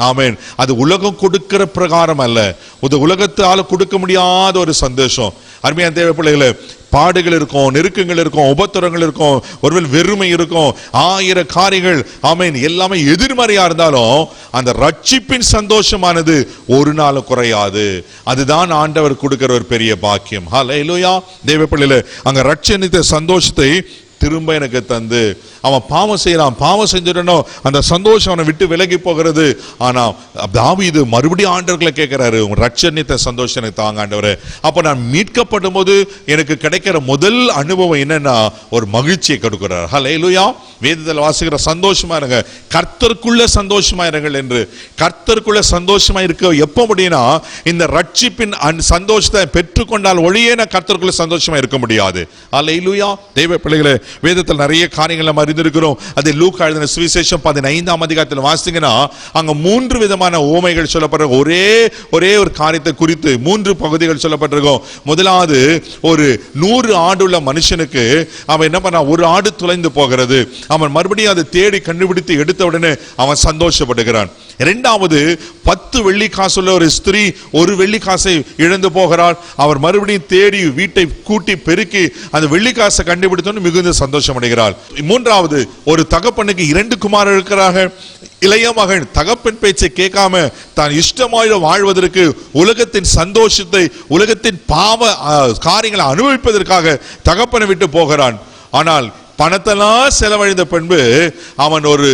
ஆமென். அது உலகம் கொடுக்கிற பிரகாரம் அல்ல, இது உலகத்தால கொடுக்க முடியாத ஒரு சந்தோஷம். அருமையான தேவ பிள்ளைகளே, பாடுகள் இருக்கும், நெருக்கங்கள் இருக்கும், உபத்திரங்கள் இருக்கும், ஒருவேளை வெறுமை இருக்கும், 1000 காரியங்கள், ஆமென், எல்லாமே எதிர்மறையா இருந்தாலும் அந்த ரட்சிப்பின் சந்தோஷமானது ஒரு நாள் குறையாது. அதுதான் ஆண்டவர் கொடுக்கிற ஒரு பெரிய பாக்கியம். ஹல்லேலூயா. தேவ பிள்ளைகளே, அங்க ரட்சணித்த சந்தோஷத்தை திரும்ப எனக்கு தந்து, அவன் பாவம் செய்யறான், பாவம் செஞ்சிடணும், அந்த சந்தோஷம் அவனை விட்டு விலகி போகிறது. ஆனா தாவீது மறுபடியும் ஆண்டவர்களை கேட்கிறாரு, உங்க ரட்சணித்த சந்தோஷம் எனக்கு தாங்க ஆண்டவரே. அப்ப நான் மீட்கப்படும் போது எனக்கு கிடைக்கிற முதல் அனுபவம் என்னன்னா, ஒரு மகிழ்ச்சியை கொடுக்கிறார். ஹல்லேலூயா. வேதத்தில் வாசிக்கிற சந்தோஷமா இருங்க, கர்த்தருக்குள்ள சந்தோஷமா இருங்கள் என்று. கர்த்தருக்குள்ள சந்தோஷமா இருக்க எப்ப முடியும்னா, இந்த ரட்சிப்பின் சந்தோஷத்தை பெற்றுக்கொண்டால் ஒழியே நான் கர்த்தருக்குள்ள சந்தோஷமா இருக்க முடியாது. ஹல்லேலூயா. தெய்வ பிள்ளைகளே, வேதத்தில் நிறைய காரியங்களை அறிந்திருக்கிறோம். அது லூக்கா எழுதின சுவிசேஷம் 15ஆம் அதிகாரத்தில் வாசிங்கன்னா, அங்க 3 விதமான உவமைகள் சொல்லப்பட்டிருக்கும். ஒரே ஒரு காரியத்தை குறித்து 3 பகுதிகள் சொல்லப்பட்டிருக்கும். முதலாவது, ஒரு 100 ஆடுள்ள மனுஷனுக்கு அவன் என்ன பண்ணா, ஒரு ஆடு தொலைந்து போகிறது. அவன் மறுபடியும் அதை தேடி கண்டுபிடித்து எடுத்த உடனே அவன் சந்தோஷப்படுகிறான். இரண்டாவது, 10 வெள்ளி காசுள்ள ஒரு ஸ்திரீ 1 வெள்ளி காசை இழந்து போகிறாள். அவர் மறுபடியும் தேடி வீட்டை கூட்டி பெருக்கி அந்த வெள்ளி காசை கண்டுபிடித்தோன்னு மிகுந்த சந்தோஷம் அடைகிறாள். மூன்றாவது, ஒரு தகப்பனுக்கு 2 குமாரர் இருக்கிறார்கள். இளைய மகன் தகப்பன் பேச்சை கேட்காம தான் இஷ்டமாக வாழ்வதற்கு, உலகத்தின் சந்தோஷத்தை, உலகத்தின் பாவ காரியங்களை அனுபவிப்பதற்காக தகப்பனை விட்டு போகிறான். ஆனால் பணத்தெல்லாம் செலவழிந்த பின்பு அவன் ஒரு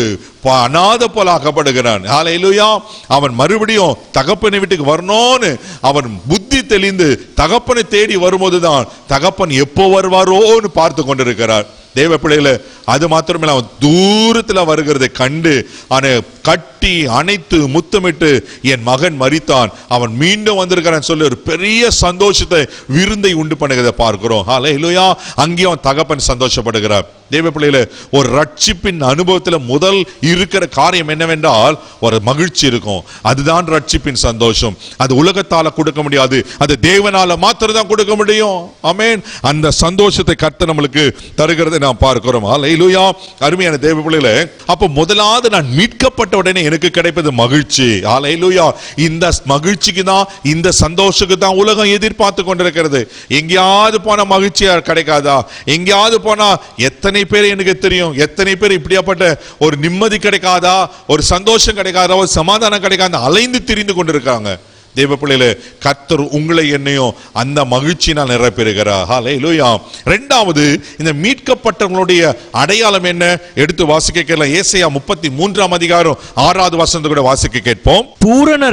அநாத போல ஆக்கப்படுகிறான். ஹல்லேலூயா. அவன் மறுபடியும் தகப்பனை வீட்டுக்கு வரணும்னு அவன் புத்தி தெளிந்து தகப்பனை தேடி வரும்போதுதான் தகப்பன் எப்போ வருவாரோன்னு பார்த்து கொண்டிருக்கிறார். தேவ பிள்ளைகளே, அது மாத்திரமே அவன் தூரத்தில் வருகிறதை கண்டு அவனை கட்டி அணைத்து முத்தமிட்டு, என் மகன் மரித்தான், அவன் மீண்டும் வந்திருக்கிறான் சொல்லி ஒரு பெரிய சந்தோஷத்தை, விருந்தை உண்டு பண்ணுகிறதை பார்க்கிறோம். ஹல்லேலூயா. அங்கேயும் தகப்பன் சந்தோஷப்படுகிறார். தேவ பிள்ளைகளே, ஒரு ரட்சிப்பின் அனுபவத்துல முதல் இருக்கிற காரியம் என்னவென்றால் ஒரு மகிழ்ச்சி இருக்கும். அதுதான் ரட்சிப்பின் சந்தோஷம். அது உலகத்தால கொடுக்க முடியாது, அது தேவனால மாத்திரம் தான் கொடுக்க முடியும். ஆமென். அந்த சந்தோஷத்தை கர்த்தர் நம்மளுக்கு தருகிறதை நாம் பார்க்கிறோம். ஹல்லேலூயா. அருமையான தேவ பிள்ளைகளே, அப்ப முதலாவது நான் மீட்கப்பட்ட உடனே எனக்கு கிடைப்பது மகிழ்ச்சி. ஹல்லேலூயா. இந்த மகிழ்ச்சிக்கு தான், இந்த சந்தோஷத்துக்கு தான் உலகம் எதிர்பார்த்து கொண்டிருக்கிறது. எங்கேயாவது போனா மகிழ்ச்சியா கிடைக்காதா? எங்கேயாவது போனா எத்தனை பேர் எனக்கு தெரியும், எத்தனை பேர் இப்படியாப்பட்ட ஒரு நிம்மதி கிடைக்காதா, ஒரு சந்தோஷம் கிடைக்காதா, ஒரு சமாதானம் கிடைக்காத அலைந்து திரிந்து கொண்டிருக்காங்க. தேவ பிள்ளைகளே, கர்த்தர் உங்களை என்னையும் அந்த மகிழ்ச்சியினால் நிரப்பியிருக்கிறார். ஹல்லேலூயா. இரண்டாவது, இந்த மீட்கப்பட்டவங்களுடைய அடையாளம் என்ன? எடுத்து வாசிக்க கேட்கலாம். ஏசாயா 33ஆம் அதிகாரம் 6வது வசனத்தை கூட வாசிக்க கேட்போம். பூரண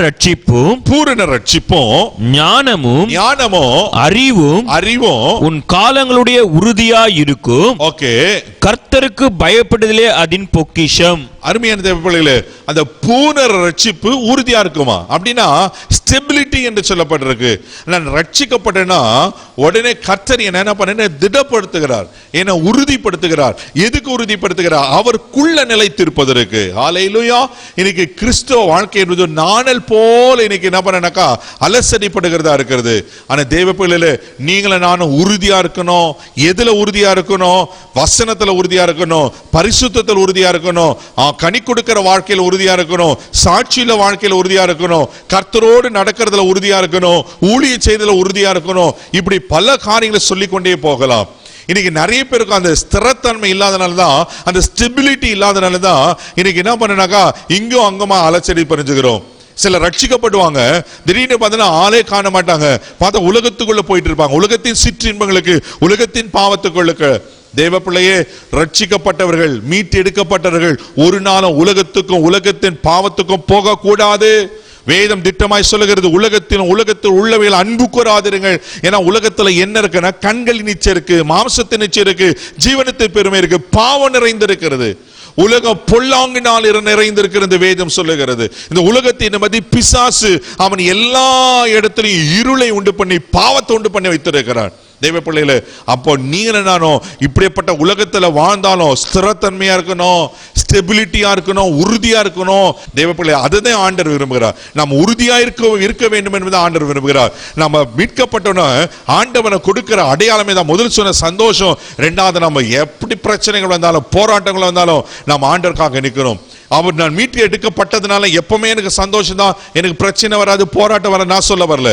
ரட்சிப்பும் ஞானமும் அறிவும் உன் காலங்களுடைய உறுதியாய் இருக்கும். ஓகே. கர்த்தருக்கு பயப்படுதலே அதன் பொக்கிஷம். அருமையான தேவ பிள்ளைகளே, அந்த பூரண ரட்சிப்பு உறுதியா இருக்குமா? அப்படின்னா ஸ்டெபிலிட்டி என்று சொல்லப்பட்டிருக்கு. நான் ரட்சிக்கப்பட்டேன்னா உடனே கர்த்தர் என்ன பண்ண திடப்படுத்துகிறார், என்ன உறுதிப்படுத்துகிறார். எதுக்கு உறுதிப்படுத்துகிறார்? அவருக்குள்ள நிலைத்திருப்பதற்கு. ஹல்லேலூயா. இன்னைக்கு கிறிஸ்தவ வாழ்க்கை என்பது நாணல் போல இன்னைக்கு என்ன பண்ணனாக்கா அலசடிப்படுகிறதா இருக்கிறது. ஆனா தேவ பிள்ளைகளே, நீங்களும் நானும் உறுதியா இருக்கணும். எதுல உறுதியா இருக்கணும்? வசனத்துல உறுதியா இருக்கணும், பரிசுத்தத்தில் உறுதியா இருக்கணும், கனி கொடுக்கிற வாழ்க்கையில உறுதியா இருக்கணும், சாட்சியில வாழ்க்கையில உறுதியா இருக்கணும், கர்த்தரோடு நடக்கிறதுல உறுதியா இருக்கணும், ஊழிய செய்தல உறுதியா இருக்கணும். இப்படி பல காரியங்களை சொல்லிக் கொண்டே போகலாம். இன்னைக்கு நிறைய பேருக்கு அந்த ஸ்திரத்தன்மை இல்லாதனாலதான், அந்த ஸ்டெபிலிட்டி இல்லாதனாலதான் இன்னைக்கு என்ன பண்ணனாக்கா இங்கும் அங்கமா அலச்சடி பறிஞ்சுக்கிறோம். சில ரட்சிக்கப்படுவாங்க, திடீர்னு பார்த்தா ஆளே காண மாட்டாங்க. பார்த்தா உலகத்துக்குள்ள போயிட்டு இருப்பாங்க, உலகத்தின் சிற்றின்பங்களுக்கு, உலகத்தின் பாவத்துக்குள்ளுக்கு. தேவ பிள்ளையே, ரட்சிக்கப்பட்டவர்கள், மீட்டெடுக்கப்பட்டவர்கள் ஒரு நாளும் உலகத்துக்கும் உலகத்தின் பாவத்துக்கும் போக கூடாது. வேதம் திட்டமாய் சொல்லுகிறது, உலகத்தில் உள்ளவைகள் அன்பு கூறாதிருங்கள். ஏன்னா உலகத்துல என்ன இருக்குன்னா கண்களின் நிச்சயம் இருக்கு, மாம்சத்தின் நிச்சயம் இருக்கு, ஜீவனத்தின் பெருமை இருக்கு, பாவம் நிறைந்திருக்கிறது. உலகம் பொல்லாங்கினால் நிறைந்திருக்கிறது வேதம் சொல்லுகிறது. இந்த உலகத்தின் மதி பிசாசு அவன் எல்லா இடத்திலையும் இருளை உண்டு பண்ணி பாவத்தை உண்டு பண்ணி வைத்திருக்கிறான். தேவ பிள்ளைகளே, அப்போ நீங்க நானும் இப்படிப்பட்ட உலகத்துல வாழ்ந்தாலும் ஸ்திரத்தன்மையா இருக்கணும், ஸ்டெபிலிட்டியா இருக்கணும், உறுதியா இருக்கணும். தேவ பிள்ளை, அதுதான் ஆண்டவர் விரும்புகிறார். நம்ம உறுதியா இருக்க வேண்டும் என்பதை ஆண்டவர் விரும்புகிறார். நம்ம மீட்கப்பட்டோன்னா ஆண்டவனை கொடுக்கிற அடையாளமே தான். முதல் சொன்ன சந்தோஷம். ரெண்டாவது, நம்ம எப்படி பிரச்சனைகள் வந்தாலும் போராட்டங்கள் வந்தாலும் நம்ம ஆண்டவருக்காக நிற்கிறோம். அவர் நான் மீட்டு எடுக்கப்பட்டதுனால எப்பவுமே எனக்கு சந்தோஷம் தான், எனக்கு பிரச்சனை வராது, போராட்டம் வர நான் சொல்ல வரல.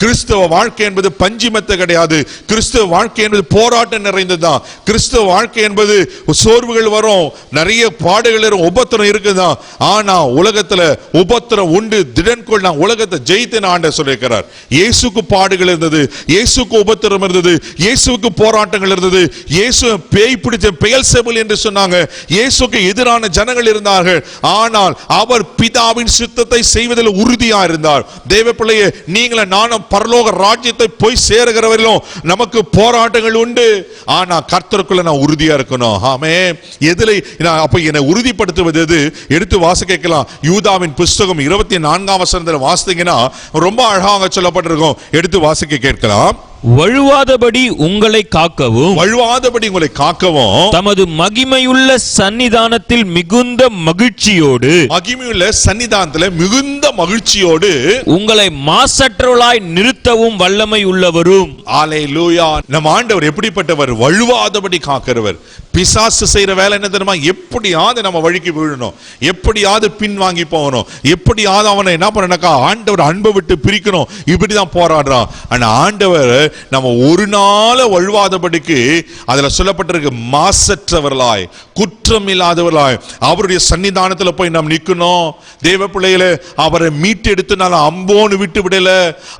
கிறிஸ்தவ வாழ்க்கை என்பது பஞ்சிமத்தை கிடையாது. கிறிஸ்தவ வாழ்க்கை என்பது போராட்டம் நிறைந்ததுதான். கிறிஸ்தவ வாழ்க்கை என்பது சோர்வுகள் வரும், நிறைய பாடுகள் வரும், உபத்திரம் இருக்குதான். ஆனா உலகத்துல உபத்திரம் உண்டு, திடன் கொள், நான் உலகத்தை ஜெயித்தேன் ஆண்டவர் சொல்லியிருக்கிறார். இயேசுக்கு பாடுகள் இருந்தது, இயேசுக்கு உபத்திரம் இருந்தது, இயேசுக்கு போராட்டங்கள் இருந்தது. இயேசு பேய் பிடிச்ச பெயல்செபூல் என்று சொன்னாங்க. இயேசுக்கு எதிரான ஜனங்கள் இருந்தார்கள். ஆனால் அவர் பிதாவின் சித்தத்தை செய்வதில் உறுதியா இருந்தார். தேவ பிள்ளையே, நீங்கள நானும் பரலோக ராஜ்யத்தை போய் சேருகிறவர்களும் நமக்கு போராட்டங்கள் உண்டு. ஆனா கர்த்தருக்குள்ள நான் உறுதியா இருக்கணும். ஆமென். எதிலே அப்ப என்னை உறுதிப்படுத்துவது எது? எடுத்து வாசிக்க கேட்கலாம். யூதாவின் புஸ்தகம் 24ஆம் வசனத்தில் வாசித்தீங்கன்னா ரொம்ப அழகாக சொல்லப்பட்டிருக்கும். எடுத்து வாசிக்க கேட்கலாம். வழுவாதபடி உங்களை காக்கவும் தமது மகிமையுள்ள சன்னிதானத்தில் மிகுந்த மகிழ்ச்சியோடு உங்களை மாசற்றவர்களாய் நிறுத்தவும் வல்லமை உள்ளவரும். அல்லேலூயா. நம் ஆண்டவர் எப்படிப்பட்டவர்? வழுவாதபடி காக்கிறவர். பிசாசு செய்யற வேலை என்ன தெரியுமா? எப்படியாவது நம்ம வழிக்கு விழணும், எப்படியாவது பின் வாங்கி போகணும், எப்படியாவது அவனை என்ன பண்ணனாக்கா ஆண்டவர் அன்பை விட்டு பிரிக்கணும். இப்படிதான் போராடுறான். ஆனா ஆண்டவர் நம்ம ஒரு நாள் வழுவாதபடிக்கு அதுல சொல்லப்பட்டிருக்கு, மாசற்றவர்களாய், குற்றம் இல்லாதவர்களாய் அவருடைய சன்னிதானத்துல போய் நாம் நிக்கணும். தேவ பிள்ளைகளே, அவரை மீட்டெடுத்து நான் அம்போன்னு விட்டு விடல.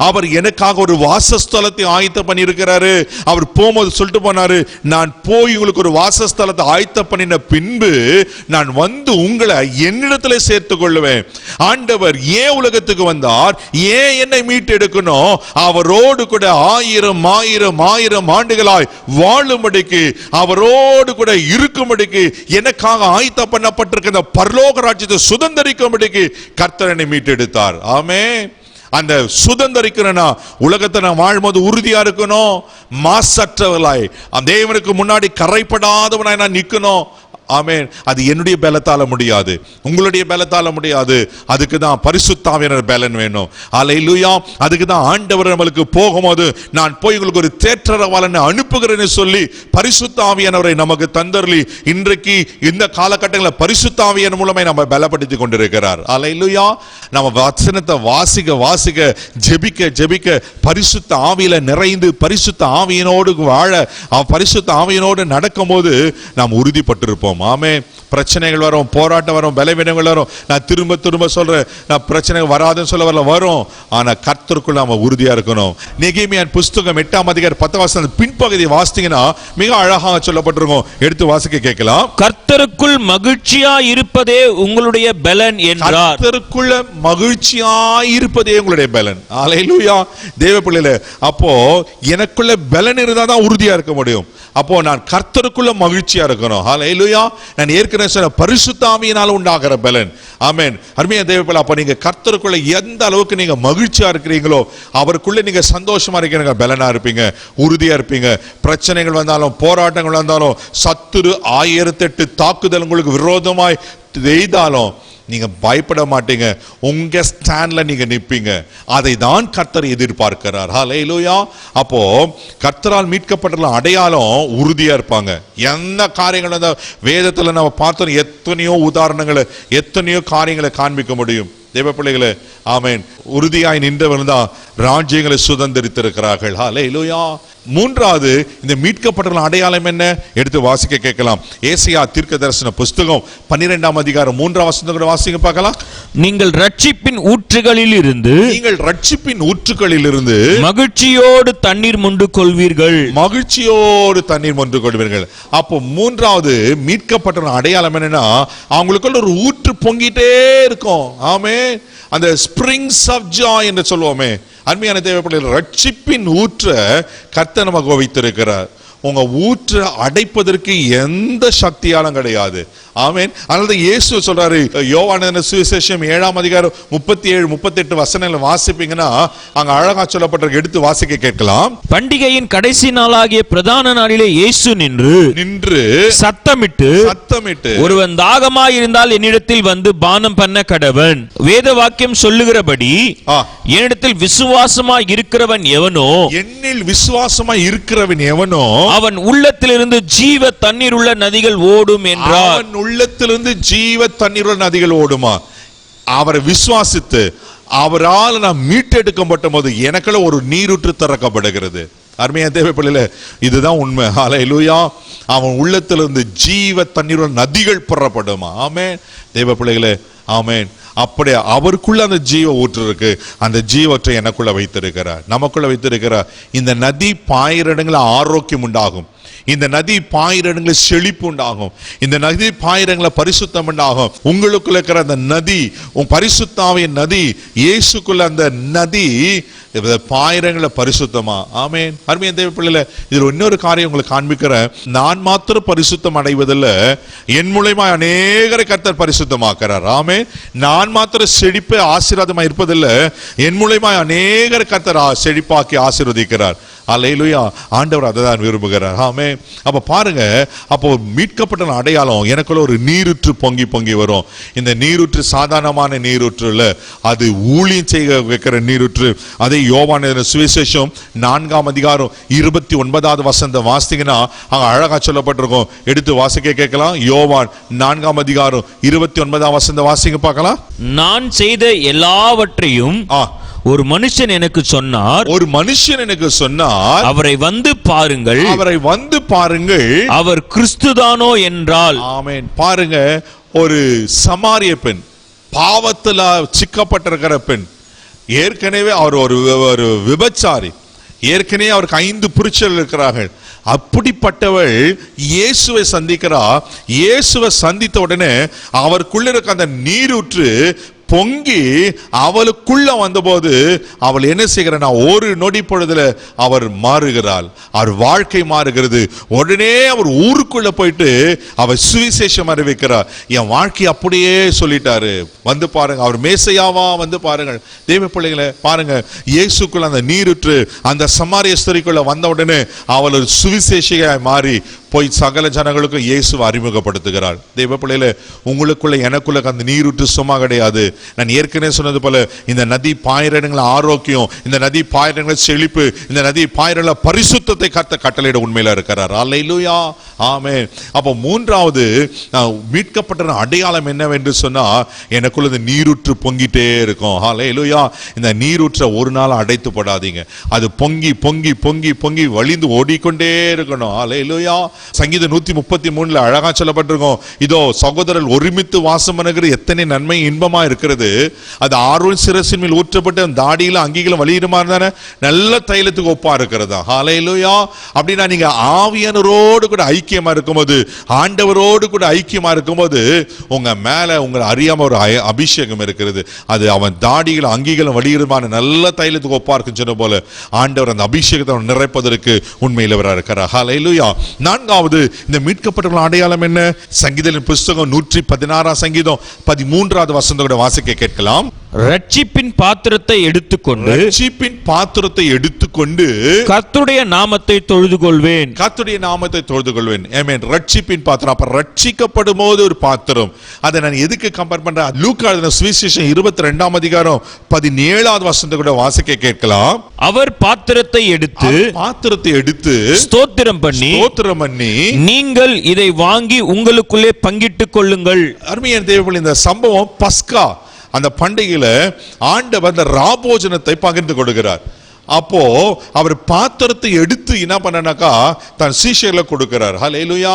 அவர் எனக்காக ஒரு வாசஸ்தலத்தை ஆயத்த பண்ணி இருக்கிறாரு. அவர் போகும்போது சொல்லிட்டு போனாரு, நான் போய் உங்களுக்கு ஒரு வாசஸ்தலத்தை ஆயத்த பண்ணின பின்பு நான் வந்து உங்களை என்னிடத்துல சேர்த்துக் கொள்ளுவேன். ஆண்டவர் ஏன் உலகத்துக்கு வந்தார்? ஏன் என்னை மீட்டெடுக்கணும்? அவரோடு கூட ஆயிரம் ஆயிரம் ஆயிரம் ஆண்டுகளாய் வாழும்படிக்கு, அவரோடு கூட இருக்கும்படிக்கு, எனக்காக ஆயத்த பண்ணப்பட்டிருக்கிற பரலோக ராஜ்யத்தை சுதந்தரிக்கும்படிக்கு கர்த்தர் என்னை மீட்டெடுத்தார். ஆமென். அந்த சுதந்திரிக்கணும்னா உலகத்தை நான் வாழும்போது உறுதியா இருக்கணும், மாசற்றவர்களாய் தேவனுக்கு முன்னாடி கரைப்படாதவனாய் நான் நிக்கணும். ஆமென். அது என்னுடைய பலத்தால முடியாது, உங்களுடைய பலத்தால முடியாது. அதுக்கு தான் பரிசுத்த ஆவியானவர் பலன் வேணும். அல்லேலூயா. அதுக்கு தான் ஆண்டவர் நம்மளுக்கு போகும்போது நான் போய் உங்களுக்கு ஒரு தேற்றரவாளனை அனுப்புகிறேன்னு சொல்லி பரிசுத்த ஆவியானவரை நமக்கு தந்தர்லி இன்றைக்கு இந்த காலகட்டங்களில் பரிசுத்த ஆவியானவர் மூலமாய் நம்ம பலப்படுத்தி கொண்டிருக்கிறார். அல்லேலூயா. நம்ம வசனத்தை வாசிக்க ஜெபிக்க பரிசுத்த ஆவியில நிறைந்து பரிசுத்த ஆவியினோடு வாழ, பரிசுத்த ஆவியினோடு நடக்கும்போது நாம் உறுதிப்பட்டிருப்போம். ஆமென். பிரச்சனைகள் வரும், போராட்டம் வரும், பலவீனங்கள் வரும். நான் திரும்ப சொல்றேன், நான் பிரச்சனைகள் வராதுன்னு சொல்ல வரல, வரும். ஆனா கர்த்தருக்குள்ள நாம உறுதியா இருக்கணும். நெகேமியாவின் புஸ்தகம் 8ஆம் அதிகாரம் 10ஆம் வசனம் பின்பகுதியை வாசித்தீங்கன்னா மிக அழகாக சொல்லப்பட்டிருக்கும். எடுத்து வாசிக்க கேட்கலாம். கர்த்தருக்குள் மகிழ்ச்சியா இருப்பதே உங்களுடைய பலன் என்றார். கர்த்தருக்குள்ள மகிழ்ச்சியா இருப்பதே உங்களுடைய பலன். அல்லேலூயா. தேவ பிள்ளைகளே, அப்போ எனக்குள்ள பலன் இருந்தா தான் உறுதியா இருக்க முடியும். அப்போ நான் கர்த்தருக்குள்ள மகிழ்ச்சியா இருக்கணும். அல்லேலூயா. நான் ஏற்கனவே சொன்ன பரிசுத்த ஆவியினால உண்டாகிற பலன். ஆமென். அருமையான தேவ பிள்ளை, அப்ப நீங்க கர்த்தருக்குள்ள எந்த அளவுக்கு நீங்க மகிழ்ச்சியா இருக்கிறீங்களோ அவருக்குள்ள நீங்க சந்தோஷமா இருக்கிறீங்க, பலனா இருப்பீங்க, உறுதியா இருப்பீங்க. பிரச்சனைகள் வந்தாலும் போராட்டங்கள் வந்தாலும் சத்துரு 1008 தாக்குதல் உங்களுக்கு விரோதமாய் எய்தாலும் நீங்க பயப்பட மாட்டீங்க. உங்க ஸ்டாண்ட்ல நீங்க நிப்பீங்க. அதை தான் கர்த்தர் எதிர்பார்க்கிறார். ஹல்லேலூயா. அப்போ கர்த்தரால் மீட்கப்பட்ட அடையாளம் உறுதியா இருப்பாங்க. எந்த காரியங்கள் வேதத்துல நம்ம பார்த்தோம், எத்தனையோ உதாரணங்களை, எத்தனையோ காரியங்களை காண்பிக்க முடியும். தேவ பிள்ளைகளே, ஆமென். உறுதியாய் நின்றவர்கள் தான் ராஜ்யங்களை சுதந்திரித்திருக்கிறார்கள். ஹல்லேலூயா. மூன்றாவது, இந்த மீட்கப்பட்ட அடையாளம் என்ன? எடுத்து வாசிக்க கேட்கலாம். ஏசாயா தீர்க்கதரிசன புஸ்தகம் 12ஆம் அதிகாரம் 3ஆம் வசனத்தை வாசிக்க பார்க்கலாம். நீங்கள் ரட்சிப்பின் ஊற்றுகளில் இருந்து மகிழ்ச்சியோடு தண்ணீர் மொண்டு கொள்வீர்கள். மகிழ்ச்சியோடு தண்ணீர் மொண்டு கொள்வீர்கள். அப்போ மூன்றாவது மீட்கப்பட்ட அடையாளம் என்னன்னா, அவங்களுக்குள்ள ஒரு ஊற்று பொங்கிட்டே இருக்கும். ஆமென். அந்த ஸ்பிரிங்ஸ் ஆஃப் ஜாய் என்று சொல்லுவோமே. அருமையான தேவ பிள்ளைகள், ரட்சிப்பின் ஊற்ற கர்த்தர் நமக்கு வைத்திருக்கிறார். உங்க ஊற்ற அடைப்பதற்கு எந்த சக்தியாலும் கிடையாது. ஆமென். அதனால இயேசு சொல்றாரு, யோவான் சுவிசேஷம் 7ஆம் அதிகாரம் 37-38 வசனங்களை வாசிப்பீங்கன்னா அங்க அழகா சொல்லப்பட்டிருக்கு. எடுத்து வாசிக்க கேட்கலாம். பண்டிகையின் கடைசி நாளாகிய பிரதான நாளிலே இயேசு நின்று சத்தமிட்டு ஒருவன் தாகமாய் இருந்தால் என்னிடத்தில் வந்து பானம் பண்ண கடவன். வேத வாக்கியம் சொல்லுகிறபடி என்னிடத்தில் விசுவாசமாய் இருக்கிறவன் எவனோ, என்னில் விசுவாசமாய் இருக்கிறவன் எவனோ அவன் உள்ளத்திலிருந்து ஜீவ தண்ணீர் உள்ள நதிகள் ஓடும் என்றார். உள்ளத்திலிருந்து ஜீவ தண்ணீர் உள்ள நதிகள் ஓடுமா? அவரை விசுவாசித்து அவரால் நாம் மீட்டெடுக்கப்பட்ட போது எனக்குள்ள ஒரு நீரூற்று திறக்கப்படுகிறது. அருமையா தேவ பிள்ளைகளே, இதுதான் உண்மை. ஹல்லேலூயா. அவன் உள்ளத்திலிருந்து ஜீவ தண்ணீர் உள்ள நதிகள் புறப்படுமா? ஆமென். தேவ பிள்ளைகளே, ஆமென். அப்படியே அவருக்குள்ள அந்த ஜீவ ஊற்று இருக்கு. அந்த ஜீவற்றை எனக்குள்ள வைத்திருக்கிறார், நமக்குள்ள வைத்திருக்கிறார். இந்த நதி பாயிர இடங்களில் ஆரோக்கியம் உண்டாகும். இந்த நதி பாயிர இடங்களில் செழிப்பு உண்டாகும். இந்த நதி பாயிர இடங்களில் பரிசுத்தம் உண்டாகும். உங்களுக்குள்ள இருக்கிற அந்த நதி, உன் பரிசுத்த ஆவியின் நதி, இயேசுக்குள்ள அந்த நதி பாயிரங்களை பரிசுத்தமா. ஆமென். அருமையான தேவ பிள்ளைகளே, இதுல இன்னொரு காரியம் உங்களுக்கு காண்பிக்கிறேன். நான் மாத்திரம் பரிசுத்தம் அடைவதில்லை, என் மூலமா அநேகரை கர்த்தர் பரிசுத்தமாக்கிறார். ஆமென். நான் மாத்திரம் செழிப்பு ஆசீர்வாதமா இருப்பதில்லை, என் மூலமா அநேகரை கர்த்தர் செழிப்பாக்கி ஆசீர்வதிக்கிறார். அல்லேலூயா. ஆண்டவர் அதை தான் விரும்புகிறார். ஆமென். அப்ப பாருங்க, அப்போ மீட்கப்பட்ட அடையாளம் எனக்குள்ள ஒரு நீரூற்று பொங்கி வரும். இந்த நீரூற்று சாதாரணமான நீரூற்று இல்ல, அது ஊழியம் செய்ய வைக்கிற நீரூற்று. அதை யோவான் சுவிசேஷம் 4ஆம் அதிகாரம் 29வது வசனத்தை வாசித்தீங்கன்னா அங்க அழகா சொல்லப்பட்டிருக்கும். எடுத்து வாசிக்க கேட்கலாம். யோவான் 4ஆம் அதிகாரம் 29ஆம் வசனத்தை வாசிக்க பார்க்கலாம். நான் செய்த எல்லாவற்றையும் ஒரு மனுஷன் எனக்கு சொன்னார், அவரை வந்து பாருங்கள், அவர் கிறிஸ்துதானோ என்றால். ஆமென். பாருங்க, ஒரு சமாரிய பெண், பாவத்துல சிக்கப்பட்டிருக்கிற பெண், ஏற்கனவே அவர் ஒரு விபச்சாரி, ஏற்கனவே அவருக்கு 5 புருஷர்கள் இருக்கிறார்கள். அப்படிப்பட்டவள் இயேசுவை சந்திக்கிறா. இயேசுவை சந்தித்த உடனே அவருக்குள்ள இருக்க அந்த நீரூற்று பொங்கி அவளுக்குள்ள வந்தபோது அவள் என்ன செய்கிறார், ஒரு நொடி பொழுதுல அவர் மாறுகிறாள், அவர் வாழ்க்கை மாறுகிறது. உடனே அவர் ஊருக்குள்ள போயிட்டு அவர் சுவிசேஷம் அறிவிக்கிறார். என் வாழ்க்கை அப்படியே சொல்லிட்டாரு, வந்து பாருங்க, அவர் மேசையாவா வந்து பாருங்கள். தேவ பிள்ளைகளை பாருங்க, இயேசுக்குள்ள அந்த நீருற்று அந்த சமாரிய ஸ்திரீக்குள்ள வந்த உடனே அவள் ஒரு சுவிசேஷியாய் மாறி போய் சகல ஜனங்களுக்கும் இயேசுவை அறிமுகப்படுத்துகிறாள். தேவ பிள்ளைகளே, உங்களுக்குள்ள எனக்குள்ள அந்த நீருற்று சும்மா கிடையாது. நான் ஏற்கனவே சொன்னது போல இந்த நதி பாயிரங்கள ஆரோக்கியம், இந்த நதி பாயிரங்கள செழிப்பு, இந்த நதி பாயிரங்கள பரிசுத்தத்தை கர்த்தர் கட்டளையிட உண்மையில இருக்கிறார். அல்லேலூயா, ஆமென். அப்போ மூன்றாவது மீட்கப்பட்ட அடையாளம் என்னவென்று சொன்னா, எனக்குள்ள இந்த நீருற்று பொங்கிட்டே இருக்கும். அல்லேலூயா. இந்த நீருற்றை ஒரு நாள் அடைத்து போடாதீங்க, அது பொங்கி பொங்கி பொங்கி பொங்கி வழிந்து ஓடிக்கொண்டே இருக்கணும். அல்லேலூயா. சங்கீதம் 133 அழகா சொல்லப்பட்டிருக்கும், இதோ சகோதரர் ஒருமித்து வாசம் பண்ணுகிற எத்தனை நன்மை இன்பமா இருக்கிறது, அது ஆரோன் சிரசின் மேல் ஊற்றப்பட்டு தாடியில அங்கிகளும் வழியிடுமா இருந்தானே நல்ல தைலத்துக்கு ஒப்பா இருக்கிறதா. ஹல்லேலூயா. அப்படின்னா நீங்க ஆவியானவரோடு கூட ஐக்கியமா இருக்கும்போது, ஆண்டவரோடு கூட ஐக்கியமா இருக்கும்போது உங்க மேல உங்களை அறியாம ஒரு அபிஷேகம் இருக்கிறது. அது அவன் தாடிகளும் அங்கிகளும் வழியிடுமான நல்ல தைலத்துக்கு ஒப்பா இருக்குன்னு சொன்ன போல ஆண்டவர் அந்த அபிஷேகத்தை நிறைப்பதற்கு உண்மையில் இருக்கிறார். ஹல்லேலூயா. நான்காவது இந்த மீட்கப்பட்டவர்கள் அடையாளம் என்ன? சங்கீதத்தின் புஸ்தகம் 116 சங்கீதம் 13வது வசனத்தோட வாசிக்க கேட்கலாம். ரட்சிப்பின் பாத்திரத்தை எடுத்துக்கொண்டு கர்த்தருடைய நாமத்தை தொழுது கொள்வேன். கர்த்தருடைய நாமத்தை தொழுது கொள்வேன். ஆமென். ரட்சிப்பின் பாத்திரம். அப்ப ரட்சிக்கப்படும் போது ஒரு பாத்திரம். அதை நான் எதுக்கு கம்பேர் பண்றேன்? லூக்கா எழுதின சுவிசேஷம் 22ஆம் அதிகாரம் 17வது வசனத்தோட வாசிக்க கேட்கலாம். அவர் பாத்திரத்தை எடுத்து ஸ்தோத்திரம் பண்ணி நீங்கள் இதை வாங்கி உங்களுக்குள்ளே பங்கிட்டுக் கொள்ளுங்கள். அருமையான தேவர்களே, இந்த சம்பவம் பஸ்கா அந்த பண்டிகையில ஆண்டவர் அந்த ராபோஜனத்தை பகிர்ந்து கொடுக்கிறார். அப்போ அவர் பாத்திரத்தை எடுத்து என்ன பண்ணனாக்கா தன் சீஷர்ல கொடுக்கிறார். ஹல்லேலூயா.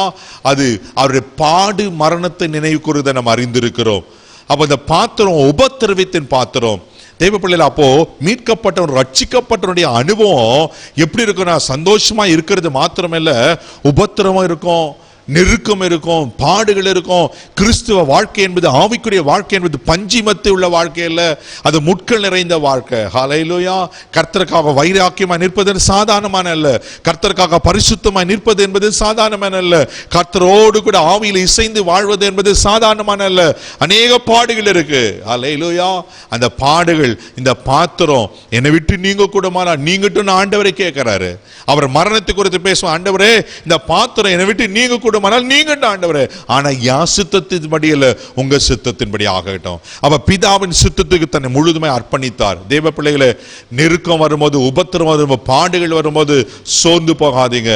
அது அவருடைய பாடு மரணத்தை நினைவு கூறுவதை நம்ம அறிந்திருக்கிறோம். அப்போ இந்த பாத்திரம் உபத்திரவத்தின் பாத்திரம். தேவ பிள்ளைகள், அப்போ மீட்கப்பட்டவன் ரட்சிக்கப்பட்டவனுடைய அனுபவம் எப்படி இருக்குன்னா, சந்தோஷமா இருக்கிறது மாத்திரமல்ல, உபத்திரமும் இருக்கும், நெருக்கம் இருக்கும், பாடுகள் இருக்கும். கிறிஸ்துவ வாழ்க்கை என்பது, ஆவிக்குரிய வாழ்க்கை என்பது பஞ்சிமத்து உள்ள வாழ்க்கை அல்ல, அது முட்கள் நிறைந்த வாழ்க்கை. ஹல்லேலூயா. கர்த்தருக்காக வைராக்கியமாய் நிற்பது சாதாரணமான அல்ல, கர்த்தருக்காக பரிசுத்தமாய் நிற்பது என்பது சாதாரணமான அல்ல, கர்த்தரோடு கூட ஆவியில் இசைந்து வாழ்வது என்பது சாதாரணமான அல்ல. அநேக பாடுகள் இருக்கு. ஹல்லேலூயா. அந்த பாடுகள், இந்த பாத்திரம் என்னை விட்டு நீங்க கூடமானா நீங்கட்டும் ஆண்டவரை கேட்கிறாரு. அவர் மரணத்தை குறித்து பேசுவோம். ஆண்டவரே, இந்த பாத்திரம் என்னை விட்டு நீங்க கூட நீங்க ஆண்டவரே, ஆனா என் சித்தத்தின்படி அல்ல, உங்க சித்தத்தின்படி ஆகட்டும். அவ பிதாவின் சித்தத்துக்கு தன்னை முழுதுமாய் அர்ப்பணித்தார். தேவ பிள்ளைகளே, நெருக்கம் வரும்போது, உபத்திரம் வரும்போது, பாடுகள் வரும்போது சோர்ந்து போகாதீங்க.